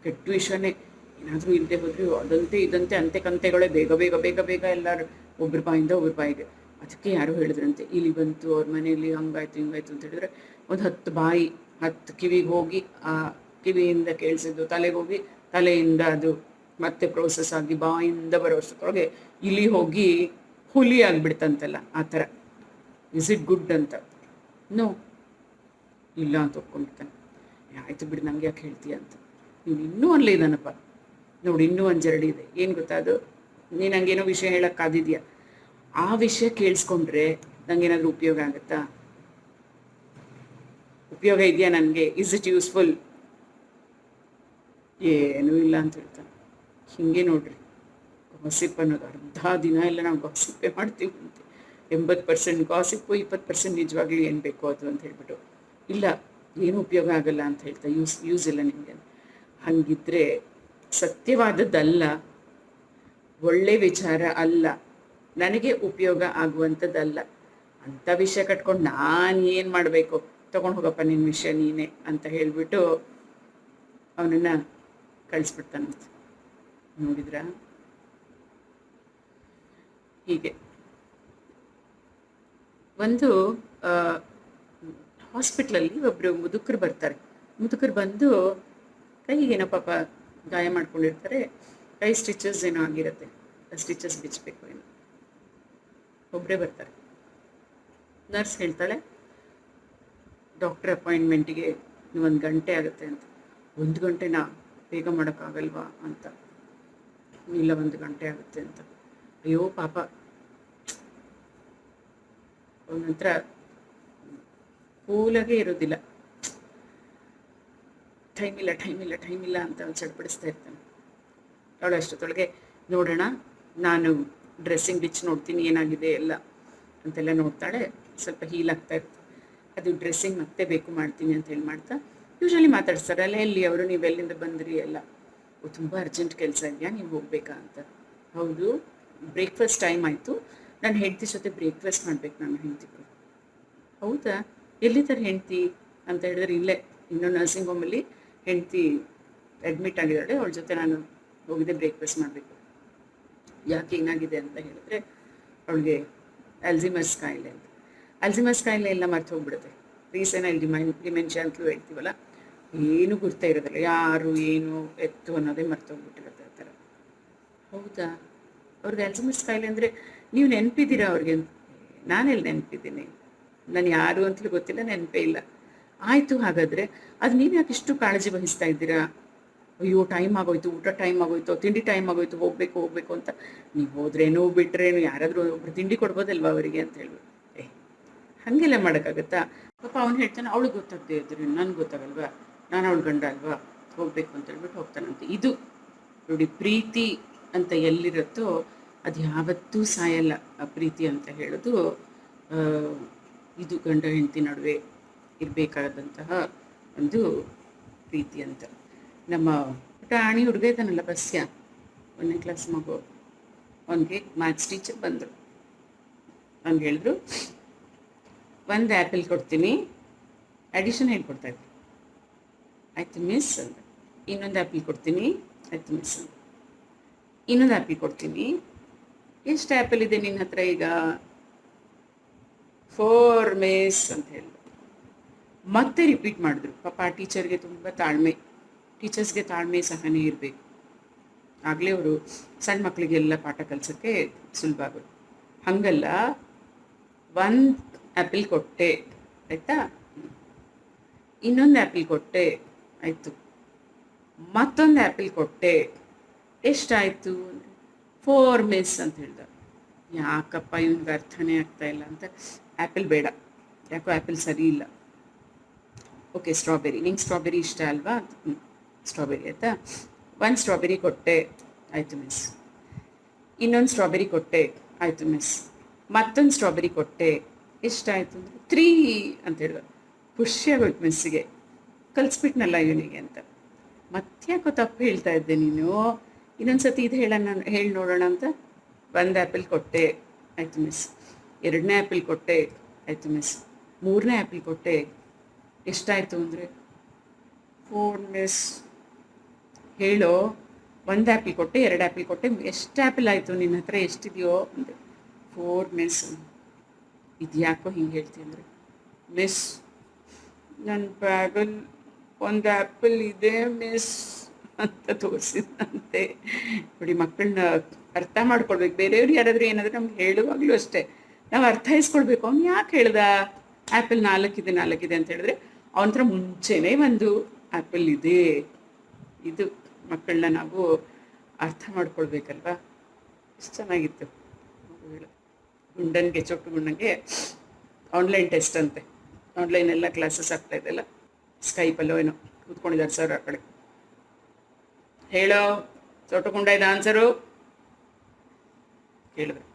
ಕೆಟ್ಟ ವಿಷಯನೇ ಏನಾದರೂ ಇಲ್ಲದೆ ಹೋದ್ರೆ ಅದಂತೆ ಇದಂತೆ ಅಂತೆ ಕಂತೆಗಳೇ ಬೇಗ ಬೇಗ ಬೇಗ ಬೇಗ ಎಲ್ಲರೂ ಒಬ್ಬರ ಬಾಯಿಂದ ಒಬ್ಬರ ಬಾಯಿಗೆ. ಅದಕ್ಕೆ ಯಾರು ಹೇಳಿದ್ರಂತೆ, ಇಲ್ಲಿ ಬಂತು ಅವ್ರ ಮನೆಯಲ್ಲಿ ಹಂಗಾಯ್ತು ಹಿಂಗಾಯ್ತು ಅಂತ ಹೇಳಿದ್ರೆ ಒಂದು 10 ಬಾಯಿ 10 ಕಿವಿಗೆ ಹೋಗಿ, ಆ ಕಿವಿಯಿಂದ ಕೇಳಿಸಿದ್ದು ತಲೆಗೆ ಹೋಗಿ, ತಲೆಯಿಂದ ಅದು ಮತ್ತೆ ಪ್ರೋಸೆಸ್ ಆಗಿ ಬಾಯಿಂದ ಬರೋ ಅಷ್ಟೊಳಗೆ ಇಲ್ಲಿ ಹೋಗಿ ಹುಲಿ ಆಗಿಬಿಡ್ತಂತಲ್ಲ, ಆ ಥರ. ಇಸ್ ಇಟ್ ಗುಡ್ ಅಂತ? ನೋ, ಇಲ್ಲ ಅಂತ ಒಪ್ಕೊಂಡಿರ್ತಾನೆ. ಆಯಿತು ಬಿಡಿ, ನನಗೆ ಯಾಕೆ ಹೇಳ್ತೀಯ ಅಂತ. ನೀವು ಇನ್ನೂ ಅಲ್ಲೇ ಇದ್ದಾನಪ್ಪ ನೋಡಿ, ಇನ್ನೂ ಒಂದು ಜರಡಿ ಇದೆ. ಏನು ಗೊತ್ತಾ ಅದು, ನೀನು ಹಂಗೇನೋ ವಿಷಯ ಹೇಳೋಕ್ಕಾದಿದೆಯಾ, ಆ ವಿಷಯ ಕೇಳಿಸ್ಕೊಂಡ್ರೆ ನನಗೇನಾದರೂ ಉಪಯೋಗ ಆಗುತ್ತಾ, ಉಪಯೋಗ ಇದೆಯಾ ನನಗೆ, ಇಸ್ ಇಟ್ ಯೂಸ್ಫುಲ್? ಏನೂ ಇಲ್ಲ ಅಂತ ಹೇಳ್ತಾನೆ. ಹೀಗೆ ನೋಡ್ರಿ, ಗಾಸಿಪ್ ಅನ್ನೋದು ಅರ್ಧ ದಿನ ಎಲ್ಲ ನಾವು ಗಾಸಿಪ್ಪೇ ಮಾಡ್ತೀವಿ ಅಂತೆ. 80% ಗಾಸಿಪ್ಪು, 20% ನಿಜವಾಗ್ಲೂ ಏನು ಬೇಕೋ ಅದು ಅಂತ ಹೇಳ್ಬಿಟ್ಟು. ಇಲ್ಲ, ಏನು ಉಪಯೋಗ ಆಗಲ್ಲ ಅಂತ ಹೇಳ್ತಾ ಯೂಸ್ ಇಲ್ಲ ನಿಮಗೆ. ಹಾಗಿದ್ರೆ ಸತ್ಯವಾದದ್ದಲ್ಲ, ಒಳ್ಳೆ ವಿಚಾರ ಅಲ್ಲ, ನನಗೆ ಉಪಯೋಗ ಆಗುವಂಥದ್ದಲ್ಲ ಅಂಥ ವಿಷಯ ಕಟ್ಕೊಂಡು ನಾನು ಏನು ಮಾಡಬೇಕು, ತೊಗೊಂಡು ಹೋಗಪ್ಪ ನಿನ್ನ ವಿಷಯ ನೀನೇ ಅಂತ ಹೇಳಿಬಿಟ್ಟು ಅವನನ್ನು ಕಳಿಸ್ಬಿಡ್ತಾನಂತೆ. ನೋಡಿದ್ರ ಹೀಗೆ ಒಂದು ಹಾಸ್ಪಿಟ್ಲಲ್ಲಿ ಒಬ್ಬರು ಮುದುಕರು ಬರ್ತಾರೆ. ಮುದುಕರು ಬಂದು ಕೈಗೇನೋ ಪಾಪ ಗಾಯ ಮಾಡ್ಕೊಂಡಿರ್ತಾರೆ, ಕೈ ಸ್ಟಿಚಸ್ ಏನೋ ಆಗಿರುತ್ತೆ, ಸ್ಟಿಚಸ್ ಬಿಚ್ಚಬೇಕು ಏನೋ. ಒಬ್ಬರೇ ಬರ್ತಾರೆ. ನರ್ಸ್ ಹೇಳ್ತಾಳೆ ಡಾಕ್ಟರ್ ಅಪಾಯಿಂಟ್ಮೆಂಟಿಗೆ 1 ಗಂಟೆ ಆಗುತ್ತೆ ಅಂತ. 1 ಗಂಟೆನಾ, ಬೇಗ ಮಾಡೋಕ್ಕಾಗಲ್ವಾ ಅಂತ. ಇಲ್ಲ 1 ಗಂಟೆ ಆಗುತ್ತೆ ಅಂತ. ಅಯ್ಯೋ ಪಾಪ, ಅವನಂತರ ಕೂಲಾಗೆ ಇರೋದಿಲ್ಲ. ಟೈಮ್ ಇಲ್ಲ ಅಂತ ಅವ್ನು ಚಡ್ಪಡಿಸ್ತಾ ಇರ್ತಾನೆ. ಅವಳು ಅಷ್ಟೊತ್ತೊಳಗೆ ನೋಡೋಣ, ನಾನು ಡ್ರೆಸ್ಸಿಂಗ್ ಬಿಚ್ಚಿ ನೋಡ್ತೀನಿ ಏನಾಗಿದೆ ಎಲ್ಲ ಅಂತೆಲ್ಲ ನೋಡ್ತಾಳೆ. ಸ್ವಲ್ಪ ಹೀಲ್ ಆಗ್ತಾ ಇರ್ತಾರೆ. ಅದು ಡ್ರೆಸ್ಸಿಂಗ್ ಮತ್ತೆ ಬೇಕು ಮಾಡ್ತೀನಿ ಅಂತ ಹೇಳಿ ಮಾಡ್ತಾ ಯೂಶ್ವಲಿ ಮಾತಾಡ್ತಾರೆ. ಅಲ್ಲ ಎಲ್ಲಿ ಅವರು, ನೀವೆಲ್ಲಿಂದ ಬಂದ್ರಿ ಎಲ್ಲ. ತುಂಬ ಅರ್ಜೆಂಟ್ ಕೆಲಸ ಇದೆಯಾ, ನೀವು ಹೋಗ್ಬೇಕಾ ಅಂತ. ಹೌದು, ಬ್ರೇಕ್ಫಾಸ್ಟ್ ಟೈಮ್ ಆಯಿತು, ನಾನು ಹೆಂಡತಿ ಜೊತೆ ಬ್ರೇಕ್ಫಾಸ್ಟ್ ಮಾಡ್ಬೇಕು ನಾನು ಹೆಂಡತಿಗೂ. ಹೌದಾ, ಎಲ್ಲಿದ್ದಾರೆ ಹೆಂಡತಿ ಅಂತ ಹೇಳಿದ್ರೆ, ಇಲ್ಲೇ ಇನ್ನೂ ನರ್ಸಿಂಗ್ ಹೋಮಲ್ಲಿ ಹೆಂಡತಿ ಅಡ್ಮಿಟ್ ಆಗಿದ್ದಾಳೆ, ಅವಳ ಜೊತೆ ನಾನು ಹೋಗಿದ್ದೆ ಬ್ರೇಕ್ಫಾಸ್ಟ್ ಮಾಡಬೇಕು. ಯಾಕೆ ಏನಾಗಿದೆ ಅಂತ ಹೇಳಿದ್ರೆ, ಅವಳಿಗೆ ಅಲ್ಝೀಮರ್ಸ್ ಕಾಯಿಲೆ ಅಂತ. ಅಲ್ಝೀಮರ್ಸ್ ಕಾಯಿಲೆ ಎಲ್ಲ ಮರ್ತು ಹೋಗ್ಬಿಡುತ್ತೆ. ರೀಸೆಂಟ್ ಡಿಮೆನ್ಷಿಯಾ ಅಂತಲೂ ಹೇಳ್ತೀವಲ್ಲ, ಏನೂ ಗುರ್ತಾ ಇರೋದಿಲ್ಲ, ಯಾರು ಏನು ಎತ್ತು ಅನ್ನೋದೇ ಮರ್ತು ಹೋಗ್ಬಿಟ್ಟಿರುತ್ತೆ ಆ ಥರ. ಹೌದಾ, ಅವ್ರಿಗೆ ಅಲ್ಝೀಮರ್ಸ್ ಕಾಯಿಲೆ ಅಂದರೆ ನೀವು ನೆನಪಿದ್ದೀರಾ ಅವ್ರಿಗೆ? ನಾನೆಲ್ಲಿ ನೆನಪಿದ್ದೀನಿ, ನಾನು ಯಾರು ಅಂತಲೂ ಗೊತ್ತಿಲ್ಲ, ನೆನಪೇ ಇಲ್ಲ. ಆಯಿತು, ಹಾಗಾದರೆ ಅದು ನೀವು ಯಾಕೆ ಇಷ್ಟು ಕಾಳಜಿ ವಹಿಸ್ತಾ ಇದ್ದೀರಾ? ಅಯ್ಯೋ ಟೈಮ್ ಆಗೋಯ್ತು, ಊಟ ಟೈಮ್ ಆಗೋಯ್ತು, ತಿಂಡಿ ಟೈಮ್ ಆಗೋಯ್ತು, ಹೋಗಬೇಕು ಅಂತ. ನೀವು ಹೋದ್ರೇನು ಬಿಟ್ರೇನು, ಯಾರಾದರೂ ಒಬ್ರು ತಿಂಡಿ ಕೊಡ್ಬೋದಲ್ವ ಅವರಿಗೆ ಅಂತ ಹೇಳ್ಬಿಟ್ಟು. ಹಾಗೆಲ್ಲ ಮಾಡೋಕ್ಕಾಗತ್ತಾ? ಪಾಪ ಅವ್ನು ಹೇಳ್ತಾನೆ, ಅವಳಿಗೆ ಗೊತ್ತಾಗದೆ ಇದ್ರು ನನಗೆ ಗೊತ್ತಾಗಲ್ವಾ, ನಾನು ಅವಳು ಗಂಡ ಅಲ್ವಾ, ಹೋಗಬೇಕು ಅಂತ ಹೇಳ್ಬಿಟ್ಟು ಹೋಗ್ತಾನಂತೆ. ಇದು ನೋಡಿ, ಪ್ರೀತಿ ಅಂತ ಎಲ್ಲಿರುತ್ತೋ ಅದು ಯಾವತ್ತೂ ಸಾಯಲ್ಲ. ಆ ಪ್ರೀತಿ ಅಂತ ಹೇಳೋದು ಇದು ಗಂಡ ಹೆಂಡತಿ ನಡುವೆ ಇರಬೇಕಾದಂತಹ ಒಂದು ಪ್ರೀತಿ ಅಂತ. ನಮ್ಮ ಪುಟಾಣಿ ಹುಡುಗ ಇದ್ದಾನಲ್ಲ ಬಸ್ಯ, 1ನೇ ಕ್ಲಾಸ್ ಮಗು, ಅವನಿಗೆ ಮ್ಯಾಥ್ಸ್ ಟೀಚರ್ ಬಂದರು. ಅವ್ನಿಗೆ ಹೇಳಿದ್ರು, 1 ಆ್ಯಪಲ್ ಕೊಡ್ತೀನಿ, ಅಡಿಷನ್ ಹೇಳ್ಕೊಡ್ತಾ ಇದ್ರು. ಆಯಿತು ಮಿಸ್ ಅಂತ. ಇನ್ನೊಂದು ಆ್ಯಪಲ್ ಕೊಡ್ತೀನಿ, ಆಯಿತು ಮಿಸ್ ಅಂತ. ಇನ್ನೊಂದು ಆ್ಯಪಲ್ ಕೊಡ್ತೀನಿ, ಎಷ್ಟು ಆ್ಯಪಲ್ ಇದೆ ನಿನ್ನ ಹತ್ರ ಈಗ? 4 ಮಿಸ್ ಅಂತ ಹೇಳಿದ್ರು. ಮತ್ತೆ ರಿಪೀಟ್ ಮಾಡಿದ್ರು. ಪಾಪ ಆ ಟೀಚರ್ಗೆ ತುಂಬ ತಾಳ್ಮೆ, ಟೀಚರ್ಸ್ಗೆ ತಾಳ್ಮೆ ಸಹನೆ ಇರಬೇಕು. ಆಗಲೇ ಅವರು ಸಣ್ಣ ಮಕ್ಕಳಿಗೆಲ್ಲ ಪಾಠ ಕಲಿಸೋಕ್ಕೆ ಸುಲಭ ಆಗೋದು. ಹಾಗಲ್ಲ, 1 ಆ್ಯಪಲ್ ಕೊಟ್ಟೆ ಆಯಿತಾ, ಇನ್ನೊಂದು ಆ್ಯಪಲ್ ಕೊಟ್ಟೆ ಆಯಿತು, ಮತ್ತೊಂದು ಆ್ಯಪಲ್ ಕೊಟ್ಟೆ, ಎಷ್ಟಾಯಿತು? 4 ಮಿಸ್ ಅಂತ ಹೇಳ್ದ. ಯಾಕಪ್ಪ ಇವನಿಗೆ ಅರ್ಥನೇ ಆಗ್ತಾ ಇಲ್ಲ ಅಂತ, ಆ್ಯಪಲ್ ಬೇಡ, ಯಾಕೋ ಆ್ಯಪಲ್ ಸರಿ ಇಲ್ಲ. ಓಕೆ, ಸ್ಟ್ರಾಬೆರಿ, ನಿಂಗೆ ಸ್ಟ್ರಾಬೆರಿ ಇಷ್ಟ ಅಲ್ವಾ? ಸ್ಟ್ರಾಬೆರಿ ಆಯಿತಾ, 1 ಸ್ಟ್ರಾಬೆರಿ ಕೊಟ್ಟೆ, ಆಯಿತು ಮಿಸ್. ಇನ್ನೊಂದು ಸ್ಟ್ರಾಬೆರಿ ಕೊಟ್ಟೆ, ಆಯಿತು ಮಿಸ್. ಮತ್ತೊಂದು ಸ್ಟ್ರಾಬೆರಿ ಕೊಟ್ಟೆ, ಎಷ್ಟಾಯಿತು ಅಂದರೆ 3 ಅಂತ ಹೇಳಿದ. ಖುಷಿಯಾಗೋಯ್ತು ಮಿಸ್ಸಿಗೆ, ಕಲಿಸ್ಬಿಟ್ನಲ್ಲ ಇವನಿಗೆ ಅಂತ. ಮತ್ತ್ಯಾಕೋ ತಪ್ಪು ಹೇಳ್ತಾ ಇದ್ದೆ ನೀನು, ಇನ್ನೊಂದು ಸತಿ ಇದು ಹೇಳಿ ನೋಡೋಣ ಅಂತ. 1 ಆ್ಯಪಲ್ ಕೊಟ್ಟೆ, ಆಯಿತು ಮಿಸ್. 2ನೇ ಆ್ಯಪಲ್ ಕೊಟ್ಟೆ, ಆಯಿತು ಮಿಸ್. 3ನೇ ಆ್ಯಪಲ್ ಕೊಟ್ಟೆ, ಎಷ್ಟಾಯಿತು ಅಂದರೆ 4 ಮಿಸ್. ಹೇಳೋ, 1 ಆ್ಯಪಲ್ ಕೊಟ್ಟೆ, 2 ಆ್ಯಪಲ್ ಕೊಟ್ಟೆ, ಎಷ್ಟು ಆ್ಯಪಲ್ ಆಯಿತು ನಿನ್ನ ಹತ್ರ, ಎಷ್ಟಿದೆಯೋ ಅಂದರೆ 4 ಮಿಸ್. ಇದು ಯಾಕೋ ಹಿಂಗೆ ಹೇಳ್ತೀವಿ ಅಂದರೆ, ಮಿಸ್ ನನ್ನ ಬ್ಯಾಗಲ್ಲಿ 1 ಆ್ಯಪಲ್ ಇದೆ ಮಿಸ್ ಅಂತ ತೋರಿಸಿದಂತೆ. ನೋಡಿ, ಮಕ್ಕಳನ್ನ ಅರ್ಥ ಮಾಡ್ಕೊಳ್ಬೇಕು. ಬೇರೆಯವ್ರು ಯಾರಾದರೂ ಏನಾದರೂ ನಮ್ಗೆ ಹೇಳುವಾಗಲೂ ಅಷ್ಟೇ, ನಾವು ಅರ್ಥೈಸ್ಕೊಳ್ಬೇಕು. ಅವ್ನು ಯಾಕೆ ಹೇಳ್ದ ಆ್ಯಪಲ್ 4 ಇದೆ ಅಂತ ಹೇಳಿದ್ರೆ, ಅವನ ಹತ್ರ ಮುಂಚೆನೇ 1 ಆ್ಯಪಲ್ ಇದೆ. ಇದು ಮಕ್ಕಳನ್ನ ನಾವು ಅರ್ಥ ಮಾಡ್ಕೊಳ್ಬೇಕಲ್ವಾ. ಎಷ್ಟು ಚೆನ್ನಾಗಿತ್ತು. ಗುಂಡನಿಗೆ, ಚೊಟ್ಟು ಗುಂಡನಿಗೆ ಆನ್ಲೈನ್ ಟೆಸ್ಟ್ ಅಂತೆ. ಆನ್ಲೈನ್ ಎಲ್ಲ ಕ್ಲಾಸಸ್ ಆಗ್ತಾ ಇದೆಯಲ್ಲ, ಸ್ಕೈಪಲ್ಲೋ ಏನೋ ಕೂತ್ಕೊಂಡಿದ್ದಾರೆ ಸರ್ ಆ ಕಡೆ. ಹೇಳೋ, ಚೊಟ್ಟು ಗುಂಡ ಇದೆ ಆನ್ಸರು ಹೇಳಿದ್ರು.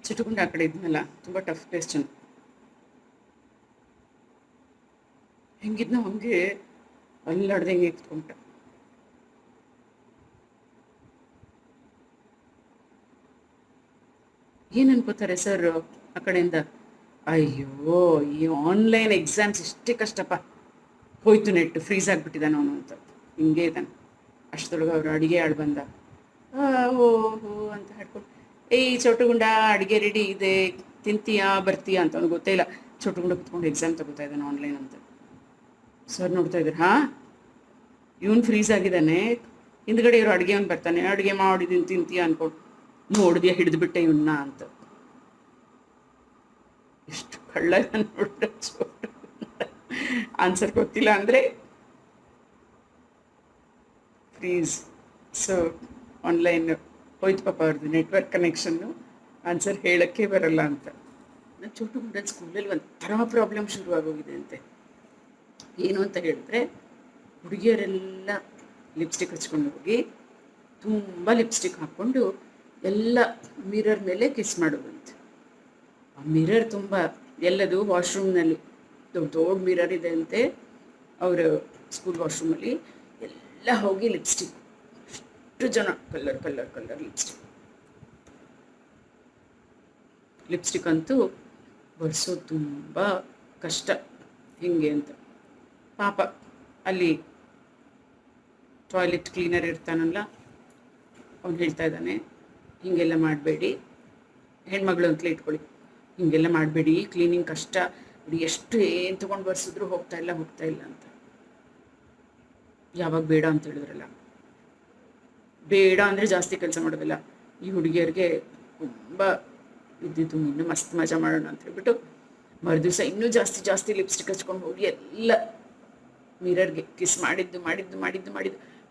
ಚುಟುಗುಂಡ ಆ ಕಡೆ ಇದ್ನಲ್ಲ, ತುಂಬ ಟಫ್ ಕ್ವೆಶ್ಚನ್. ಹೆಂಗಿದ್ನೋ ಹಂಗೆ ಅಲ್ಲಾಡ್ದಂಗೆ ಕುತ್ಕೊಂಡ. ಏನು ಅನ್ಕೋತಾರೆ ಸರ್ ಆ ಕಡೆಯಿಂದ, ಅಯ್ಯೋ ಈ ಆನ್ಲೈನ್ ಎಕ್ಸಾಮ್ಸ್ ಇಷ್ಟೇ ಕಷ್ಟಪ್ಪ, ಹೋಯ್ತು ನೆಟ್ಟು ಫ್ರೀಸ್ ಆಗಿಬಿಟ್ಟಿದ್ದಾನೆ ಅವನು ಅಂತ. ಹಿಂಗೆ ಇದ್ದಾನೆ. ಅಷ್ಟರೊಳಗೆ ಅವರು ಅಡುಗೆ ಆಳು ಬಂದ. ಓ ಹೋ ಅಂತ ಹೇಳ್ಕೊಂಡು, ಏಯ್ ಚೋಟುಗುಂಡ ಅಡುಗೆ ರೆಡಿ ಇದೆ, ತಿಂತೀಯಾ ಬರ್ತೀಯಾ ಅಂತ. ಅವ್ನಿಗೆ ಗೊತ್ತೇ ಇಲ್ಲ ಚೋಟುಗುಂಡ ಕುತ್ಕೊಂಡು ಎಕ್ಸಾಮ್ ತಗೋತಾ ಇದ್ದಾನೆ ಆನ್ಲೈನ್ ಅಂತ. ಸರ್ ನೋಡ್ತಾ ಇದ್ದಾರೆ, ಹಾಂ ಇವನು ಫ್ರೀಸ್ ಆಗಿದ್ದಾನೆ, ಹಿಂದ್ಗಡೆ ಇರೋ ಅಡುಗೆ ಅವ್ನು ಬರ್ತಾನೆ, ಅಡುಗೆ ಮಾಡಿದ್ದೀನಿ ತಿಂತೀಯ ಅನ್ಕೊಂಡು ನೋಡಿದ್ಯಾ ಹಿಡಿದು ಇವನ್ನ ಅಂತ. ಎಷ್ಟು ಕಳ್ಳ ನೋಡ್ರ ಚೋಟು. ಆನ್ಸರ್ ಗೊತ್ತಿಲ್ಲ ಅಂದರೆ ಫ್ರೀಸ್. ಸೊ ಆನ್ಲೈನ್ ಹೋಯ್ತು ಪಾಪ ಅವ್ರದ್ದು ನೆಟ್ವರ್ಕ್ ಕನೆಕ್ಷನ್ನು, ಆನ್ಸರ್ ಹೇಳೋಕ್ಕೆ ಬರಲ್ಲ ಅಂತ. ನಾನು ಚೋಟು ಗುಂಡನ ಸ್ಕೂಲಲ್ಲಿ ಒಂಥರ ಪ್ರಾಬ್ಲಮ್ ಶುರುವಾಗೋಗಿದೆ ಅಂತೆ. ಏನು ಅಂತ ಹೇಳಿದ್ರೆ, ಹುಡುಗಿಯರೆಲ್ಲ ಲಿಪ್ಸ್ಟಿಕ್ ಹಚ್ಕೊಂಡು ಹೋಗಿ ತುಂಬ ಲಿಪ್ಸ್ಟಿಕ್ ಹಾಕ್ಕೊಂಡು ಎಲ್ಲ ಮಿರರ್ ಮೇಲೆ ಕಿಸ್ ಮಾಡೋದಂತೆ. ಆ ಮಿರರ್ ತುಂಬ ಎಲ್ಲದು ವಾಶ್ರೂಮ್ನಲ್ಲಿ ದೊಡ್ಡ ದೊಡ್ಡ ಮಿರರ್ ಇದೆ ಅಂತೆ ಅವರ ಸ್ಕೂಲ್ ವಾಶ್ರೂಮಲ್ಲಿ. ಎಲ್ಲ ಹೋಗಿ ಲಿಪ್ಸ್ಟಿಕ್, ಅಷ್ಟು ಜನ ಕಲ್ಲರ್ ಕಲ್ಲರ್ ಕಲ್ಲರ್ ಲಿಪ್ಸ್ಟಿಕ್ ಅಂತೂ ಬರ್ಸೋದು ತುಂಬ ಕಷ್ಟ. ಹಿಂಗೆ ಅಂತ ಪಾಪ ಅಲ್ಲಿ ಟಾಯ್ಲೆಟ್ ಕ್ಲೀನರ್ ಇರ್ತಾನಲ್ಲ, ಅವ್ನು ಹೇಳ್ತಾ ಇದ್ದಾನೆ, ಹೀಗೆಲ್ಲ ಮಾಡಬೇಡಿ, ಹೆಣ್ಮಗಳು ಅಂತಲೇ ಇಟ್ಕೊಳ್ಳಿ, ಹೀಗೆಲ್ಲ ಮಾಡಬೇಡಿ, ಕ್ಲೀನಿಂಗ್ ಕಷ್ಟ, ಎಷ್ಟು ಏನು ತೊಗೊಂಡು ಬರ್ಸಿದ್ರು ಹೋಗ್ತಾ ಇಲ್ಲ ಅಂತ. ಯಾವಾಗ ಬೇಡ ಅಂತ ಹೇಳಿದ್ರಲ್ಲ, ಬೇಡ ಅಂದರೆ ಜಾಸ್ತಿ ಕೆಲಸ ಮಾಡೋದಿಲ್ಲ. ಈ ಹುಡುಗಿಯರಿಗೆ ತುಂಬ ಇದ್ದಿದ್ದು, ಇನ್ನೂ ಮಸ್ತ್ ಮಜಾ ಮಾಡೋಣ ಅಂತ ಹೇಳ್ಬಿಟ್ಟು ಮರುದಿವಸ ಇನ್ನೂ ಜಾಸ್ತಿ ಲಿಪ್ಸ್ಟಿಕ್ ಹಚ್ಕೊಂಡು ಹೋಗಿ ಎಲ್ಲ ಮಿರರ್ಗೆ ಕಿಸ್ ಮಾಡಿದ್ದು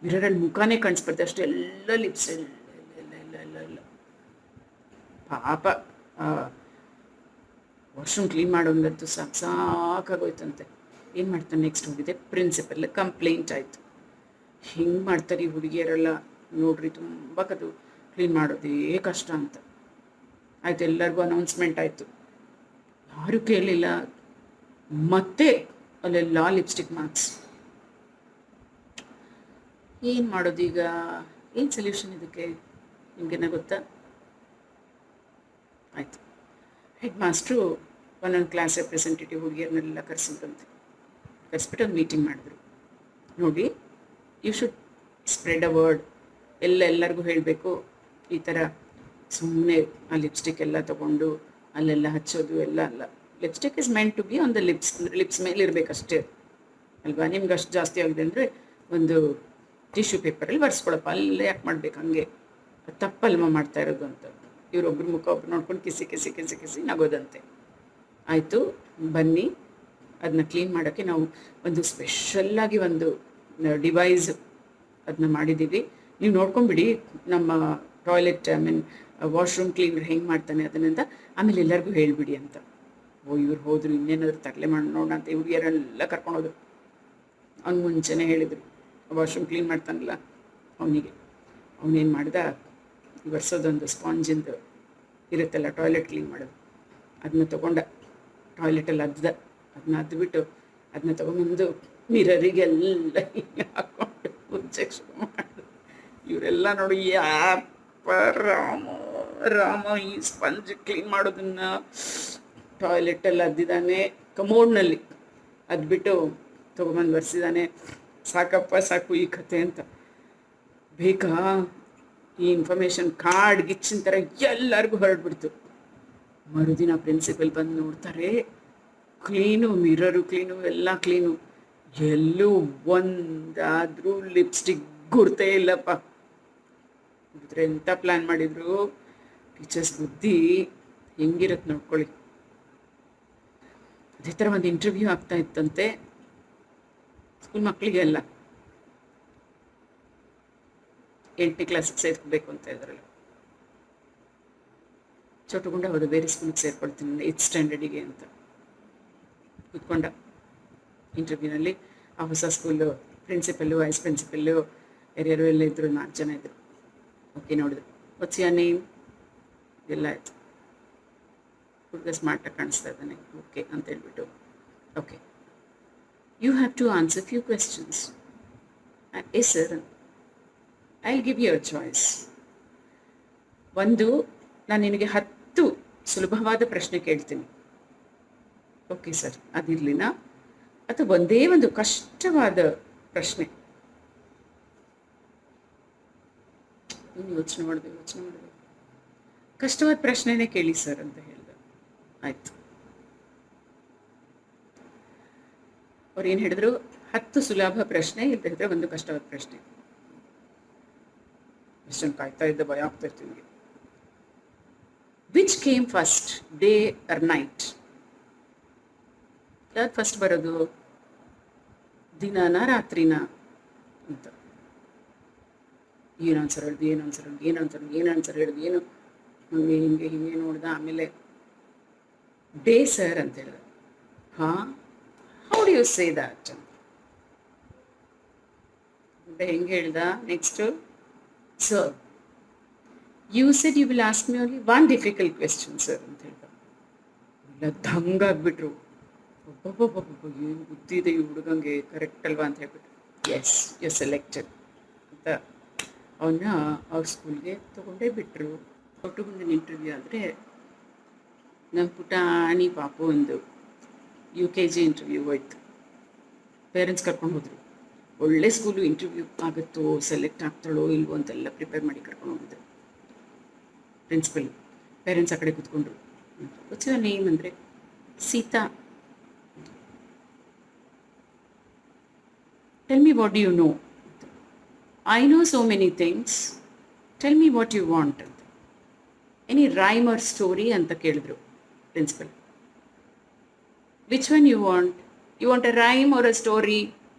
ಮಿರರಲ್ಲಿ ಮುಖಾನೇ ಕಾಣಿಸ್ಬಾರ್ದು ಅಷ್ಟು ಎಲ್ಲ ಲಿಪ್ಸ್ ಎಲ್ಲ ಪಾಪ ವಾಶ್ರೂಮ್ ಕ್ಲೀನ್ ಮಾಡೋಂಗಂತೂ ಸಾಕಾಗೋಯ್ತಂತೆ. ಏನು ಮಾಡ್ತಾನೆ, ನೆಕ್ಸ್ಟ್ ಹೋಗಿದೆ ಪ್ರಿನ್ಸಿಪಲ್ ಕಂಪ್ಲೇಂಟ್ ಆಯಿತು. ಹಿಂಗೆ ಮಾಡ್ತಾರೆ ಈ ಹುಡುಗಿಯರೆಲ್ಲ ನೋಡ್ರಿ, ತುಂಬ ಕದು ಕ್ಲೀನ್ ಮಾಡೋದೇ ಕಷ್ಟ ಅಂತ ಆಯಿತು. ಎಲ್ಲರಿಗೂ ಅನೌನ್ಸ್ಮೆಂಟ್ ಆಯಿತು, ಯಾರೂ ಕೇಳಲಿಲ್ಲ. ಮತ್ತೆ ಅಲ್ಲೆಲ್ಲ ಲಿಪ್ಸ್ಟಿಕ್ ಮಾರ್ಕ್ಸ್. ಏನು ಮಾಡೋದು ಈಗ, ಏನು ಸೊಲ್ಯೂಷನ್ ಇದಕ್ಕೆ ನಿಮಗೇನ ಗೊತ್ತಾ? ಆಯಿತು, ಹೆಡ್ ಮಾಸ್ಟ್ರು ಒಂದೊಂದು ಕ್ಲಾಸ್ ರೆಪ್ರೆಸೆಂಟೇಟಿವ್ ಹುಡುಗಿಯರನ್ನೆಲ್ಲ ಕರೆಸಿದ್ರಂತೆ. ಕರೆಸ್ಬಿಟ್ಟು ಒಂದು ಮೀಟಿಂಗ್ ಮಾಡಿದ್ರು. ನೋಡಿ, you should spread a word, ಎಲ್ಲರಿಗೂ ಹೇಳಬೇಕು, ಈ ಥರ ಸುಮ್ಮನೆ ಆ ಲಿಪ್ಸ್ಟಿಕ್ ಎಲ್ಲ ತೊಗೊಂಡು ಅಲ್ಲೆಲ್ಲ ಹಚ್ಚೋದು ಎಲ್ಲ ಅಲ್ಲ. Lipstick is meant to be on the lips, ಅಂದರೆ ಲಿಪ್ಸ್ ಮೇಲೆ ಇರಬೇಕಷ್ಟೇ ಅಲ್ವಾ. ನಿಮ್ಗೆ ಅಷ್ಟು ಜಾಸ್ತಿ ಆಗಿದೆ ಅಂದರೆ ಒಂದು ಟಿಶ್ಯೂ ಪೇಪರಲ್ಲಿ ಬರ್ಸ್ಕೊಳಪ್ಪ, ಅಲ್ಲೇ ಯಾಕೆ ಮಾಡ್ಬೇಕು ಹಂಗೆ, ತಪ್ಪಲ್ವ ಮಾಡ್ತಾ ಇರೋದು ಅಂತ. ಇವರೊಬ್ಬರು ಮುಖ ಒಬ್ರು ನೋಡ್ಕೊಂಡು ಕಿಸಿ ನಗೋದಂತೆ. ಆಯಿತು, ಬನ್ನಿ ಅದನ್ನ ಕ್ಲೀನ್ ಮಾಡೋಕ್ಕೆ ನಾವು ಒಂದು ಸ್ಪೆಷಲ್ಲಾಗಿ ಒಂದು ಡಿವೈಸ್ ಅದನ್ನ ಮಾಡಿದ್ದೀವಿ, ನೀವು ನೋಡ್ಕೊಂಬಿಡಿ ನಮ್ಮ ಟಾಯ್ಲೆಟ್ ವಾಶ್ರೂಮ್ ಕ್ಲೀನರ್ ಹೆಂಗೆ ಮಾಡ್ತಾನೆ ಅದನ್ನಂತ, ಆಮೇಲೆ ಎಲ್ಲರಿಗೂ ಹೇಳಿಬಿಡಿ ಅಂತ. ಇವ್ರು ಹೋದ್ರು, ಇನ್ನೇನಾದ್ರು ತರಲೆ ಮಾಡಿ ನೋಡೋಣ ಅಂತ ಹುಡುಗಿಯರೆಲ್ಲ ಕರ್ಕೊಂಡೋದ್ರು. ಅವ್ನು ಮುಂಚೆನೇ ಹೇಳಿದರು, ವಾಶ್ರೂಮ್ ಕ್ಲೀನ್ ಮಾಡ್ತಾನಲ್ಲ ಅವನೇನು ಮಾಡ್ದ, ವರ್ಷದೊಂದು ಸ್ಪಾಂಜಿಂದು ಇರುತ್ತಲ್ಲ ಟಾಯ್ಲೆಟ್ ಕ್ಲೀನ್ ಮಾಡೋದು, ಅದನ್ನ ತೊಗೊಂಡ ಟಾಯ್ಲೆಟಲ್ಲಿ ಅದನ್ನ ಅದ್ಬಿಟ್ಟು ಅದನ್ನ ತೊಗೊಂಬಂದು ಮಿರರಿಗೆಲ್ಲ ಹಾಕ್ಕೊಂಡು ಉಜ್ಜಕ್ಕೆ ಶುರು ಮಾಡಿದ್ರು. ಇವರೆಲ್ಲ ನೋಡಿ, ಯಾಪ ರಾಮ ಈ ಸ್ಪಂಜ್ ಕ್ಲೀನ್ ಮಾಡೋದನ್ನು ಟಾಯ್ಲೆಟಲ್ಲಿ ಅದ್ದಿದ್ದಾನೆ, ಕಮೋಡ್ನಲ್ಲಿ ಅದ್ಬಿಟ್ಟು ತೊಗೊಂಬಂದು ಬರ್ಸಿದ್ದಾನೆ. ಸಾಕಪ್ಪ ಸಾಕು ಈ ಕತೆ ಅಂತ. ಬೇಕಾ ಈ ಇನ್ಫಾರ್ಮೇಷನ್ ಕಾರ್ಡ್ ಗಿಚ್ಚಿನ ಥರ ಎಲ್ಲರಿಗೂ ಹೊರಡ್ಬಿಡ್ತು. ಮರುದಿನ ಪ್ರಿನ್ಸಿಪಲ್ ಬಂದು ನೋಡ್ತಾರೆ, ಕ್ಲೀನು, ಮಿರರು ಕ್ಲೀನು, ಎಲ್ಲ ಕ್ಲೀನು, ಎಲ್ಲೂ ಒಂದಾದರೂ ಲಿಪ್ಸ್ಟಿಕ್ ಗುರ್ತೇ ಇಲ್ಲಪ್ಪ. ಎಂಥ ಪ್ಲ್ಯಾನ್ ಮಾಡಿದ್ರು ಟೀಚರ್ಸ್ ಬುದ್ಧಿ ಹೆಂಗಿರುತ್ತೆ ನೋಡ್ಕೊಳ್ಳಿ. ಅದೇ ಥರ ಒಂದು ಇಂಟರ್ವ್ಯೂ ಆಗ್ತಾ ಇತ್ತಂತೆ ಸ್ಕೂಲ್ ಮಕ್ಕಳಿಗೆಲ್ಲ, 8ನೇ ಕ್ಲಾಸಿಗೆ ಸೇರ್ಕೋಬೇಕು ಅಂತ ಇದ್ರಲ್ಲ. ಚೋಟುಗುಂಡ ಹೌದು, ಬೇರೆ ಸ್ಕೂಲಿಗೆ ಸೇರ್ಕೊಳ್ತೀನಿ 8th ಸ್ಟ್ಯಾಂಡರ್ಡಿಗೆ ಅಂತ ಕೂತ್ಕೊಂಡ. ಇಂಟರ್ವ್ಯೂನಲ್ಲಿ ಆ ಹೊಸ ಸ್ಕೂಲು ಪ್ರಿನ್ಸಿಪಲ್ಲು, ವೈಸ್ ಪ್ರಿನ್ಸಿಪಲ್ಲು, ಯಾರ್ಯಾರು ಎಲ್ಲ ಇದ್ದರು, 4 ಜನ ಇದ್ದರು. ಓಕೆ, ನೋಡಿದ್ರು, ವಾಟ್ಸ್ ಯುವರ್ ನೇಮ್ ಎಲ್ಲ ಆಯಿತು. ಹುಡುಗ ಸ್ಮಾರ್ಟಾಗಿ ಕಾಣಿಸ್ತಾ ಇದ್ದಾನೆ, ಓಕೆ ಅಂತ ಹೇಳ್ಬಿಟ್ಟು, okay You have to answer few questions. Yes sir, I'll give you a choice. ಒಂದು, ನಾನು ನಿನಗೆ 10 ಸುಲಭವಾದ ಪ್ರಶ್ನೆ ಕೇಳ್ತೀನಿ. ಓಕೆ ಸರ್, ಅದಿರಲಿನ, ಅಥವಾ ಒಂದೇ ಒಂದು ಕಷ್ಟವಾದ ಪ್ರಶ್ನೆ. ಯೋಚನೆ ಮಾಡಬೇಕು. ಕಷ್ಟವಾದ ಪ್ರಶ್ನೆನೇ ಕೇಳಿ ಸರ್ ಅಂತ ಹೇಳಿದೆ. ಆಯ್ತು. ಅವ್ರು ಏನು ಹೇಳಿದ್ರು, 10 ಸುಲಭ ಪ್ರಶ್ನೆ, ಇಲ್ಲದೆ ಹೇಳಿದ್ರೆ ಒಂದು ಕಷ್ಟವಾದ ಪ್ರಶ್ನೆ. ಎಷ್ಟೊಂದು ಕಾಯ್ತಾ ಇದ್ದ, ಭಯ ಆಗ್ತಾ ಇರ್ತೀವಿ ನಿಮಗೆ. Which came first, day or night? ಯಾವ್ದು ಫಸ್ಟ್ ಬರೋದು, ದಿನಾನ ರಾತ್ರಿನ ಅಂತ. ಏನು ಆನ್ಸರ್ ಹೇಳಿದ್ವಿ, ಏನು ಆನ್ಸರ್ ಹೇಳಿದ್ವಿ, ಏನು ಹಿಂಗೆ ನೋಡ್ದ. ಆಮೇಲೆ ಡೇ ಸರ್ ಅಂತ ಹೇಳಿದ. How do you say that ಅಂತ ಹೆಂಗೆ ಹೇಳ್ದ. Next, sir you said you will ask me only one difficult question sir ಅಂತ ಹೇಳ್ದ. ಎಲ್ಲ ದಂಗಾಗ್ಬಿಟ್ರು. ಒಬ್ಬೊಬ್ಬೊಬ್ಬೊಬ್ಬ ಏನು ಬುದ್ಧಿ ಇದೆ ಈ ಹುಡುಗಂಗೆ, ಕರೆಕ್ಟ್ ಅಲ್ವಾ ಅಂತ ಹೇಳ್ಬಿಟ್ಟು, ಎಸ್ ಯು ಸೆಲೆಕ್ಟೆಡ್ ಅಂತ ಅವನ್ನ ಅವ್ರ ಸ್ಕೂಲ್ಗೆ ತೊಗೊಂಡೇ ಬಿಟ್ಟರು. ಕೊಟ್ಟುಗೊಂಡಿನ ಇಂಟರ್ವ್ಯೂ ಆದರೆ ನಮ್ಮ ಪುಟಾಣಿ ಪಾಪು ಒಂದು UKG ಇಂಟರ್ವ್ಯೂ ಹೋಯ್ತು. ಪೇರೆಂಟ್ಸ್ ಕರ್ಕೊಂಡು ಹೋದರು. ಒಳ್ಳೆ ಸ್ಕೂಲು, ಇಂಟರ್ವ್ಯೂ ಆಗುತ್ತೋ, ಸೆಲೆಕ್ಟ್ ಆಗ್ತಾಳೋ ಇಲ್ವೋ ಅಂತೆಲ್ಲ ಪ್ರಿಪೇರ್ ಮಾಡಿ ಕರ್ಕೊಂಡು ಹೋಗಿದ್ರು ಪ್ರಿನ್ಸಿಪಲ್. ಪೇರೆಂಟ್ಸ್ ಆ ಕಡೆ ಕೂತ್ಕೊಂಡ್ರು. ಗೊತ್ತಿಲ್ಲ ನೇಮ್ ಅಂದರೆ Sita. Tell me what you know. I know so many things, tell me what you want ಅಂತ. ಎನಿ ರೈಮ್ ಆರ್ ಸ್ಟೋರಿ ಅಂತ ಕೇಳಿದ್ರು principal. Which one you want? You want a rhyme or a story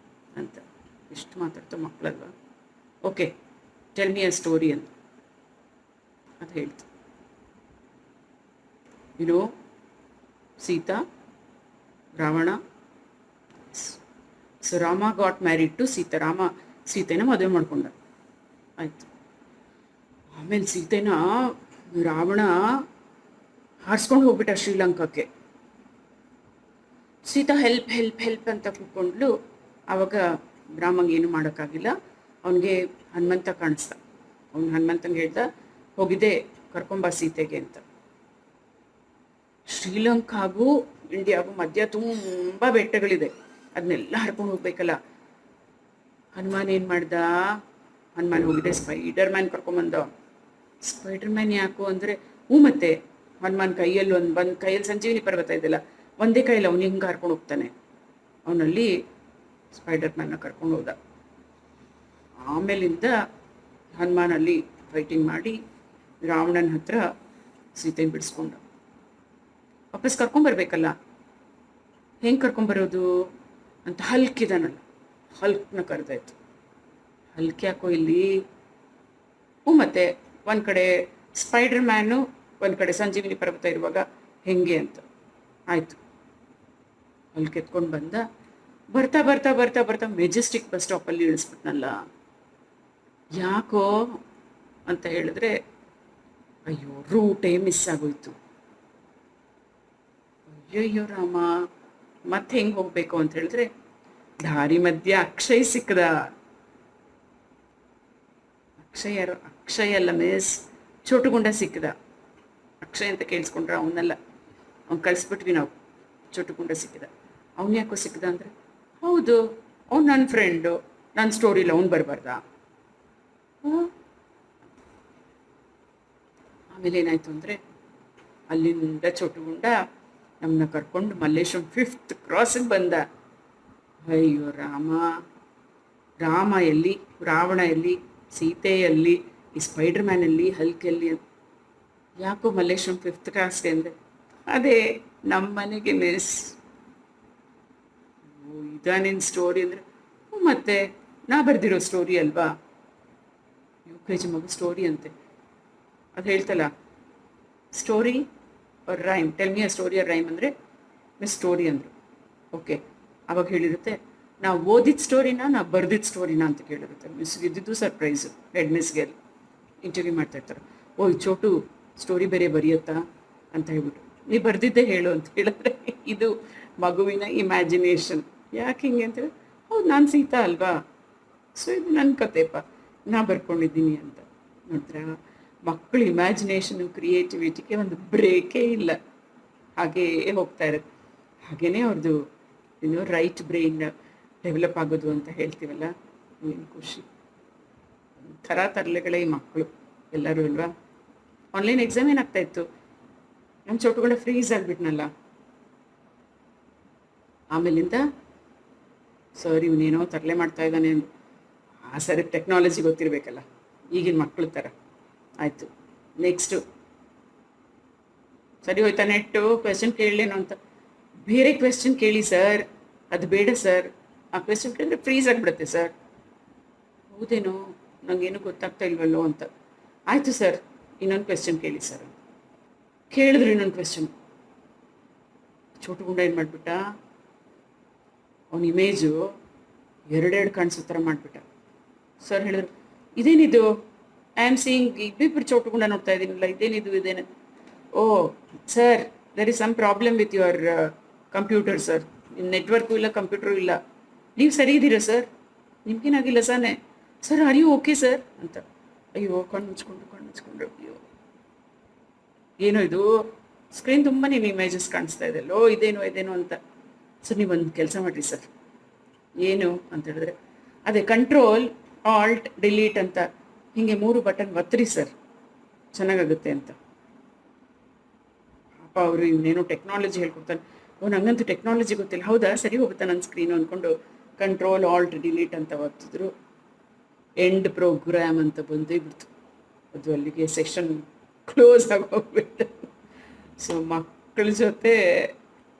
ಅಂತ. ಎಷ್ಟು ಮಾತಾಡ್ತಾ ಮಕ್ಕಳಲ್ವ. Okay, tell me a story ಅಂತ ಅದು ಹೇಳ್ತು. You know Sita, Ravana. So Rama got married to Sita. Rama ಸೀತೆನ ಮದುವೆ ಮಾಡ್ಕೊಂಡ. ಆಯಿತು. ಆಮೇಲೆ ಸೀತೆನ ರಾವಣ ಹಾರಿಸ್ಕೊಂಡು ಹೋಗ್ಬಿಟ್ಟ ಶ್ರೀಲಂಕಾಕ್ಕೆ. ಸೀತಾ ಹೆಲ್ಪ್ ಹೆಲ್ಪ್ ಹೆಲ್ಪ್ ಅಂತ ಕೂತ್ಕೊಂಡ್ಲು. ಆವಾಗ ರಾಮಂಗೆ ಏನು ಮಾಡೋಕ್ಕಾಗಿಲ್ಲ. ಅವನಿಗೆ ಹನುಮಂತ ಕಾಣಿಸ್ದ. ಅವ್ನು ಹನುಮಂತಂಗೆ ಹೇಳ್ದ, ಹೋಗಿದ್ದೆ ಕರ್ಕೊಂಬ ಸೀತೆಗೆ ಅಂತ. ಶ್ರೀಲಂಕಾಗೂ ಇಂಡಿಯಾಗೂ ಮಧ್ಯ ತುಂಬ ಬೆಟ್ಟಗಳಿದೆ, ಅದನ್ನೆಲ್ಲ ಹರ್ಕೊಂಡು ಹೋಗ್ಬೇಕಲ್ಲ. ಹನುಮಾನ್ ಏನು ಮಾಡ್ದ, ಹನುಮಾನ್ ಹೋಗಿದೆ ಸ್ಪೈಡರ್ ಮ್ಯಾನ್ ಕರ್ಕೊಂಬಂದ. ಸ್ಪೈಡರ್ ಮ್ಯಾನ್ ಯಾಕೋ ಅಂದರೆ, ಮತ್ತೆ ಹನುಮಾನ್ ಕೈಯಲ್ಲಿ ಒಂದು ಕೈಯಲ್ಲಿ ಸಂಜೀವಿನಿ ಪರ್ವತ ಇದೆಯಲ್ಲ, ಒಂದೇ ಕೈಯಲ್ಲಿ ಅವನು ಹಿಂಗೆ ಕರ್ಕೊಂಡು ಹೋಗ್ತಾನೆ. ಅವನಲ್ಲಿ ಸ್ಪೈಡರ್ ಮ್ಯಾನ್ನ ಕರ್ಕೊಂಡು ಹೋದ. ಆಮೇಲಿಂದ ಹನುಮಾನಲ್ಲಿ ಫೈಟಿಂಗ್ ಮಾಡಿ ರಾವಣನ ಹತ್ರ ಸೀತೆನ ಬಿಡಿಸ್ಕೊಂಡ. ವಾಪಸ್ ಕರ್ಕೊಂಬರ್ಬೇಕಲ್ಲ, ಹೆಂಗೆ ಕರ್ಕೊಂಬರೋದು ಅಂತ ಹಲ್ಕಿದಾನಲ್ಲ, ಹಲ್ಕ್ನ ಕರೆದಾಯ್ತು. ಹಲ್ಕ್ ಯಾಕೋ ಇಲ್ಲಿ ಮತ್ತೆ ಒಂದು ಕಡೆ ಸ್ಪೈಡರ್ ಮ್ಯಾನು, ಒಂದು ಕಡೆ ಸಂಜೀವಿನಿ ಪರ್ವತ ಇರುವಾಗ ಹೆಂಗೆ ಅಂತ ಆಯಿತು. ಹಲ್ಕ್ ಎತ್ಕೊಂಡು ಬಂದ. ಬರ್ತಾ ಬರ್ತಾ ಬರ್ತಾ ಬರ್ತಾ ಮೆಜೆಸ್ಟಿಕ್ ಬಸ್ ಸ್ಟಾಪಲ್ಲಿ ಇಳಿಸ್ಬಿಟ್ನಲ್ಲ. ಯಾಕೋ ಅಂತ ಹೇಳಿದ್ರೆ, ಅಯ್ಯೋ ರೂಟೇ ಮಿಸ್ ಆಗೋಯ್ತು. ಅಯ್ಯಯ್ಯೋ ರಾಮ, ಮತ್ತೆ ಹೆಂಗೆ ಹೋಗ್ಬೇಕು ಅಂತ ಹೇಳಿದ್ರೆ, ದಾರಿ ಮಧ್ಯೆ ಅಕ್ಷಯ್ ಸಿಕ್ಕದ. ಅಕ್ಷಯ್ ಅಲ್ಲ ಮಿಸ್, ಚೋಟುಗುಂಡ ಸಿಕ್ಕದ. ಅಕ್ಷಯ್ ಅಂತ ಕೇಳಿಸ್ಕೊಂಡ್ರೆ ಅವನಲ್ಲ, ಅವ್ನು ಕಳಿಸ್ಬಿಟ್ವಿ ನಾವು. ಚೋಟುಗುಂಡ ಸಿಕ್ಕಿದ. ಅವ್ನು ಯಾಕೋ ಸಿಕ್ಕದ ಅಂದರೆ, ಹೌದು ಅವ್ನು ನನ್ನ ಫ್ರೆಂಡು, ನನ್ನ ಸ್ಟೋರಿಲಿ ಅವ್ನು ಬರಬಾರ್ದ. ಆಮೇಲೆ ಏನಾಯಿತು ಅಂದರೆ, ಅಲ್ಲಿಂದ ಚೋಟುಗುಂಡ ನಮ್ಮನ್ನ ಕರ್ಕೊಂಡು ಮಲ್ಲೇಶ್ವರಂ 5th ಕ್ರಾಸಿಗೆ ಬಂದ. ಅಯ್ಯೋ ರಾಮ, ರಾಮ ಎಲ್ಲಿ, ರಾವಣ ಎಲ್ಲಿ, ಸೀತೆ ಎಲ್ಲಿ, ಈ ಸ್ಪೈಡರ್ ಮ್ಯಾನ್ ಎಲ್ಲಿ, ಹಲ್ಕ್ ಎಲ್ಲಿ ಅಂತ. ಯಾಕೋ ಮಲ್ಲೇಶ್ವರಂ 5th ಕ್ರಾಸ್ಗೆ ಅಂದರೆ, ಅದೇ ನಮ್ಮ ಮನೆಗೆ ಮಿಸ್. ಇದಾ ನಿನ್ನ ಸ್ಟೋರಿ ಅಂದರೆ, ಮತ್ತೆ ನಾ ಬರೆದಿರೋ ಸ್ಟೋರಿ ಅಲ್ವಾ, UKG ಮಗು ಸ್ಟೋರಿ ಅಂತೆ. ಅದು ಹೇಳ್ತಲ್ಲ, story or rhyme, tell me a story or rhyme ಅಂದರೆ ಮಿಸ್ ಸ್ಟೋರಿ ಅಂದರು. ಓಕೆ, ಅವಾಗ ಹೇಳಿರುತ್ತೆ, ನಾವು ಓದಿದ ಸ್ಟೋರಿನ ನಾವು ಬರ್ದಿದ್ದ ಸ್ಟೋರಿನ ಅಂತ ಕೇಳಿರುತ್ತೆ. ಮಿಸ್ಗೆ ಇದ್ದಿದ್ದು ಸರ್ಪ್ರೈಸು. ಹೆಡ್ ಮಿಸ್ಗೆ ಇಂಟರ್ವ್ಯೂ ಮಾಡ್ತಾಯಿರ್ತಾರೆ. ಓ ಈ ಚೋಟು ಸ್ಟೋರಿ ಬೇರೆ ಬರೆಯುತ್ತಾ ಅಂತ ಹೇಳ್ಬಿಟ್ಟು, ನೀ ಬರ್ದಿದ್ದೇ ಹೇಳು ಅಂತ ಹೇಳಿದ್ರೆ ಇದು ಮಗುವಿನ ಇಮ್ಯಾಜಿನೇಷನ್. ಯಾಕೆ ಹಿಂಗೆ ಅಂತೇಳಿ, ಹೌದು ನಾನು ಸೀತಾ ಅಲ್ವಾ, ಸೊ ಇದು ನನ್ನ ಕತೆಪ್ಪ, ನಾ ಬರ್ಕೊಂಡಿದ್ದೀನಿ ಅಂತ. ನೋಡಿದ್ರೆ ಮಕ್ಕಳು ಇಮ್ಯಾಜಿನೇಷನು ಕ್ರಿಯೇಟಿವಿಟಿಗೆ ಒಂದು ಬ್ರೇಕೇ ಇಲ್ಲ, ಹಾಗೇ ಹೋಗ್ತಾ ಇರುತ್ತೆ. ಹಾಗೆಯೇ ಅವ್ರದ್ದು ರೈಟ್ ಬ್ರೈನ್ ಡೆವಲಪ್ ಆಗೋದು ಅಂತ ಹೇಳ್ತೀವಲ್ಲ, ಏನು ಖುಷಿ. ಥರ ತರಲೆಗಳೇ ಈ ಮಕ್ಕಳು ಎಲ್ಲರೂ ಅಲ್ವಾ. ಆನ್ಲೈನ್ ಎಕ್ಸಾಮ್ ಏನಾಗ್ತಾಯಿತ್ತು, ನಮ್ಮ ಚೋಟುಗಳ ಫ್ರೀಸ್ ಆಗಿಬಿಟ್ನಲ್ಲ. ಆಮೇಲಿಂದ ಸರ್ ಇವನೇನೋ ತರಲೆ ಮಾಡ್ತಾ ಇದ್ದಾನೆ, ಆ ಸರಿ ಟೆಕ್ನಾಲಜಿ ಗೊತ್ತಿರಬೇಕಲ್ಲ ಈಗಿನ ಮಕ್ಕಳ ಥರ. ಆಯಿತು, ನೆಕ್ಸ್ಟು ಸರಿ ಹೋಯ್ತಾ ನೆಟ್ಟು, ಕ್ವೆಶನ್ ಕೇಳಲೇನು ಅಂತ, ಬೇರೆ ಕ್ವೆಶನ್ ಕೇಳಿ ಸರ್, ಅದು ಬೇಡ ಸರ್, ಆ ಕ್ವೆಶನ್ ಕೇಳಿದ್ರೆ ಫ್ರೀಸ್ ಆಗಿಬಿಡುತ್ತೆ ಸರ್. ಹೌದೇನೋ, ನನಗೇನು ಗೊತ್ತಾಗ್ತಾ ಇಲ್ವಲ್ಲೋ ಅಂತ. ಆಯಿತು ಸರ್, ಇನ್ನೊಂದು ಕ್ವೆಶನ್ ಕೇಳಿ ಸರ್. ಕೇಳಿದ್ರು ಇನ್ನೊಂದು ಕ್ವೆಶನ್. ಚೋಟು ಗುಂಡ ಏನು ಮಾಡಿಬಿಟ್ಟ, ಅವನ ಇಮೇಜು ಎರಡೆರಡು ಕಾಣಿಸೋ ಥರ ಮಾಡಿಬಿಟ್ಟ. ಸರ್ ಹೇಳಿದ್ರು, ಇದೇನಿದು, ಐ ಆಮ್ ಸೀಯಿಂಗ್ ಇಬ್ಬಿಬ್ಬರು ಚೋಟು ಗುಂಡ ನೋಡ್ತಾ ಇದ್ದೀನಲ್ಲ, ಇದೇನು. Oh sir, there is some problem with your computer sir, network ಇಲ್ಲ, ಕಂಪ್ಯೂಟರು ಇಲ್ಲ, ನೀವು ಸರಿ ಇದ್ದೀರಾ ಸರ್, ನಿಮ್ಗೇನಾಗಿಲ್ಲ ಸಾನೆ sir, are you okay sir ಅಂತ. ಅಯ್ಯೋ ಕಣ್ಣು ಮುಚ್ಕೊಂಡು ಅಯ್ಯೋ ಏನೋ ಇದು, ಸ್ಕ್ರೀನ್ ತುಂಬ ನಿಮ್ಮ ಇಮೇಜಸ್ ಕಾಣಿಸ್ತಾ ಇದೆ ಅಲ್ಲೋ, ಇದೇನು ಅಂತ. ಸರ್ ನೀವೊಂದು ಕೆಲಸ ಮಾಡಿರಿ ಸರ್. ಏನು ಅಂತ ಹೇಳಿದ್ರೆ, ಅದೇ ಕಂಟ್ರೋಲ್ ಆಲ್ಟ್ ಡಿಲೀಟ್ ಅಂತ ಹೀಗೆ 3 ಬಟನ್ ಒತ್ತಿರಿ ಸರ್, ಚೆನ್ನಾಗಾಗುತ್ತೆ ಅಂತ. ಪಾಪ ಅವರು ಇವನೇನೋ ಟೆಕ್ನಾಲಜಿ ಹೇಳ್ಕೊಡ್ತಾನೆ. ನಂಗಂತೂ ಟೆಕ್ನಾಲಜಿ ಗೊತ್ತಿಲ್ಲ. ಹೌದಾ, ಸರಿ ಹೋಗುತ್ತಾ ನನ್ನ ಸ್ಕ್ರೀನು ಅಂದ್ಕೊಂಡು ಕಂಟ್ರೋಲ್ ಆಲ್ಟ್ ಡಿಲೀಟ್ ಅಂತ ಒತ್ತಿದ್ರು, ಎಂಡ್ ಪ್ರೋಗ್ರಾಮ್ ಅಂತ ಬಂದೇ ಬಿಡ್ತು. ಅದು ಅಲ್ಲಿಗೆ ಸೆಷನ್ ಕ್ಲೋಸ್ ಆಗೋಗ್ಬಿಟ್ಟು. ಸೊ ಮಕ್ಕಳ ಜೊತೆ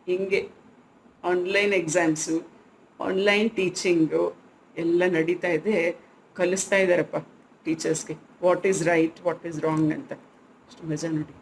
ಹಿಂಗೆ ಆನ್ಲೈನ್ ಎಕ್ಸಾಮ್ಸು, ಆನ್ಲೈನ್ ಟೀಚಿಂಗು ಎಲ್ಲ ನಡೀತಾ ಇದೆ. ಕಲಿಸ್ತಾ ಇದ್ದಾರಪ್ಪ ಟೀಚರ್ಸ್ಗೆ, what is right what is wrong ಅಂತ. ಅಷ್ಟು ಮಜಾ ನೋಡಿ.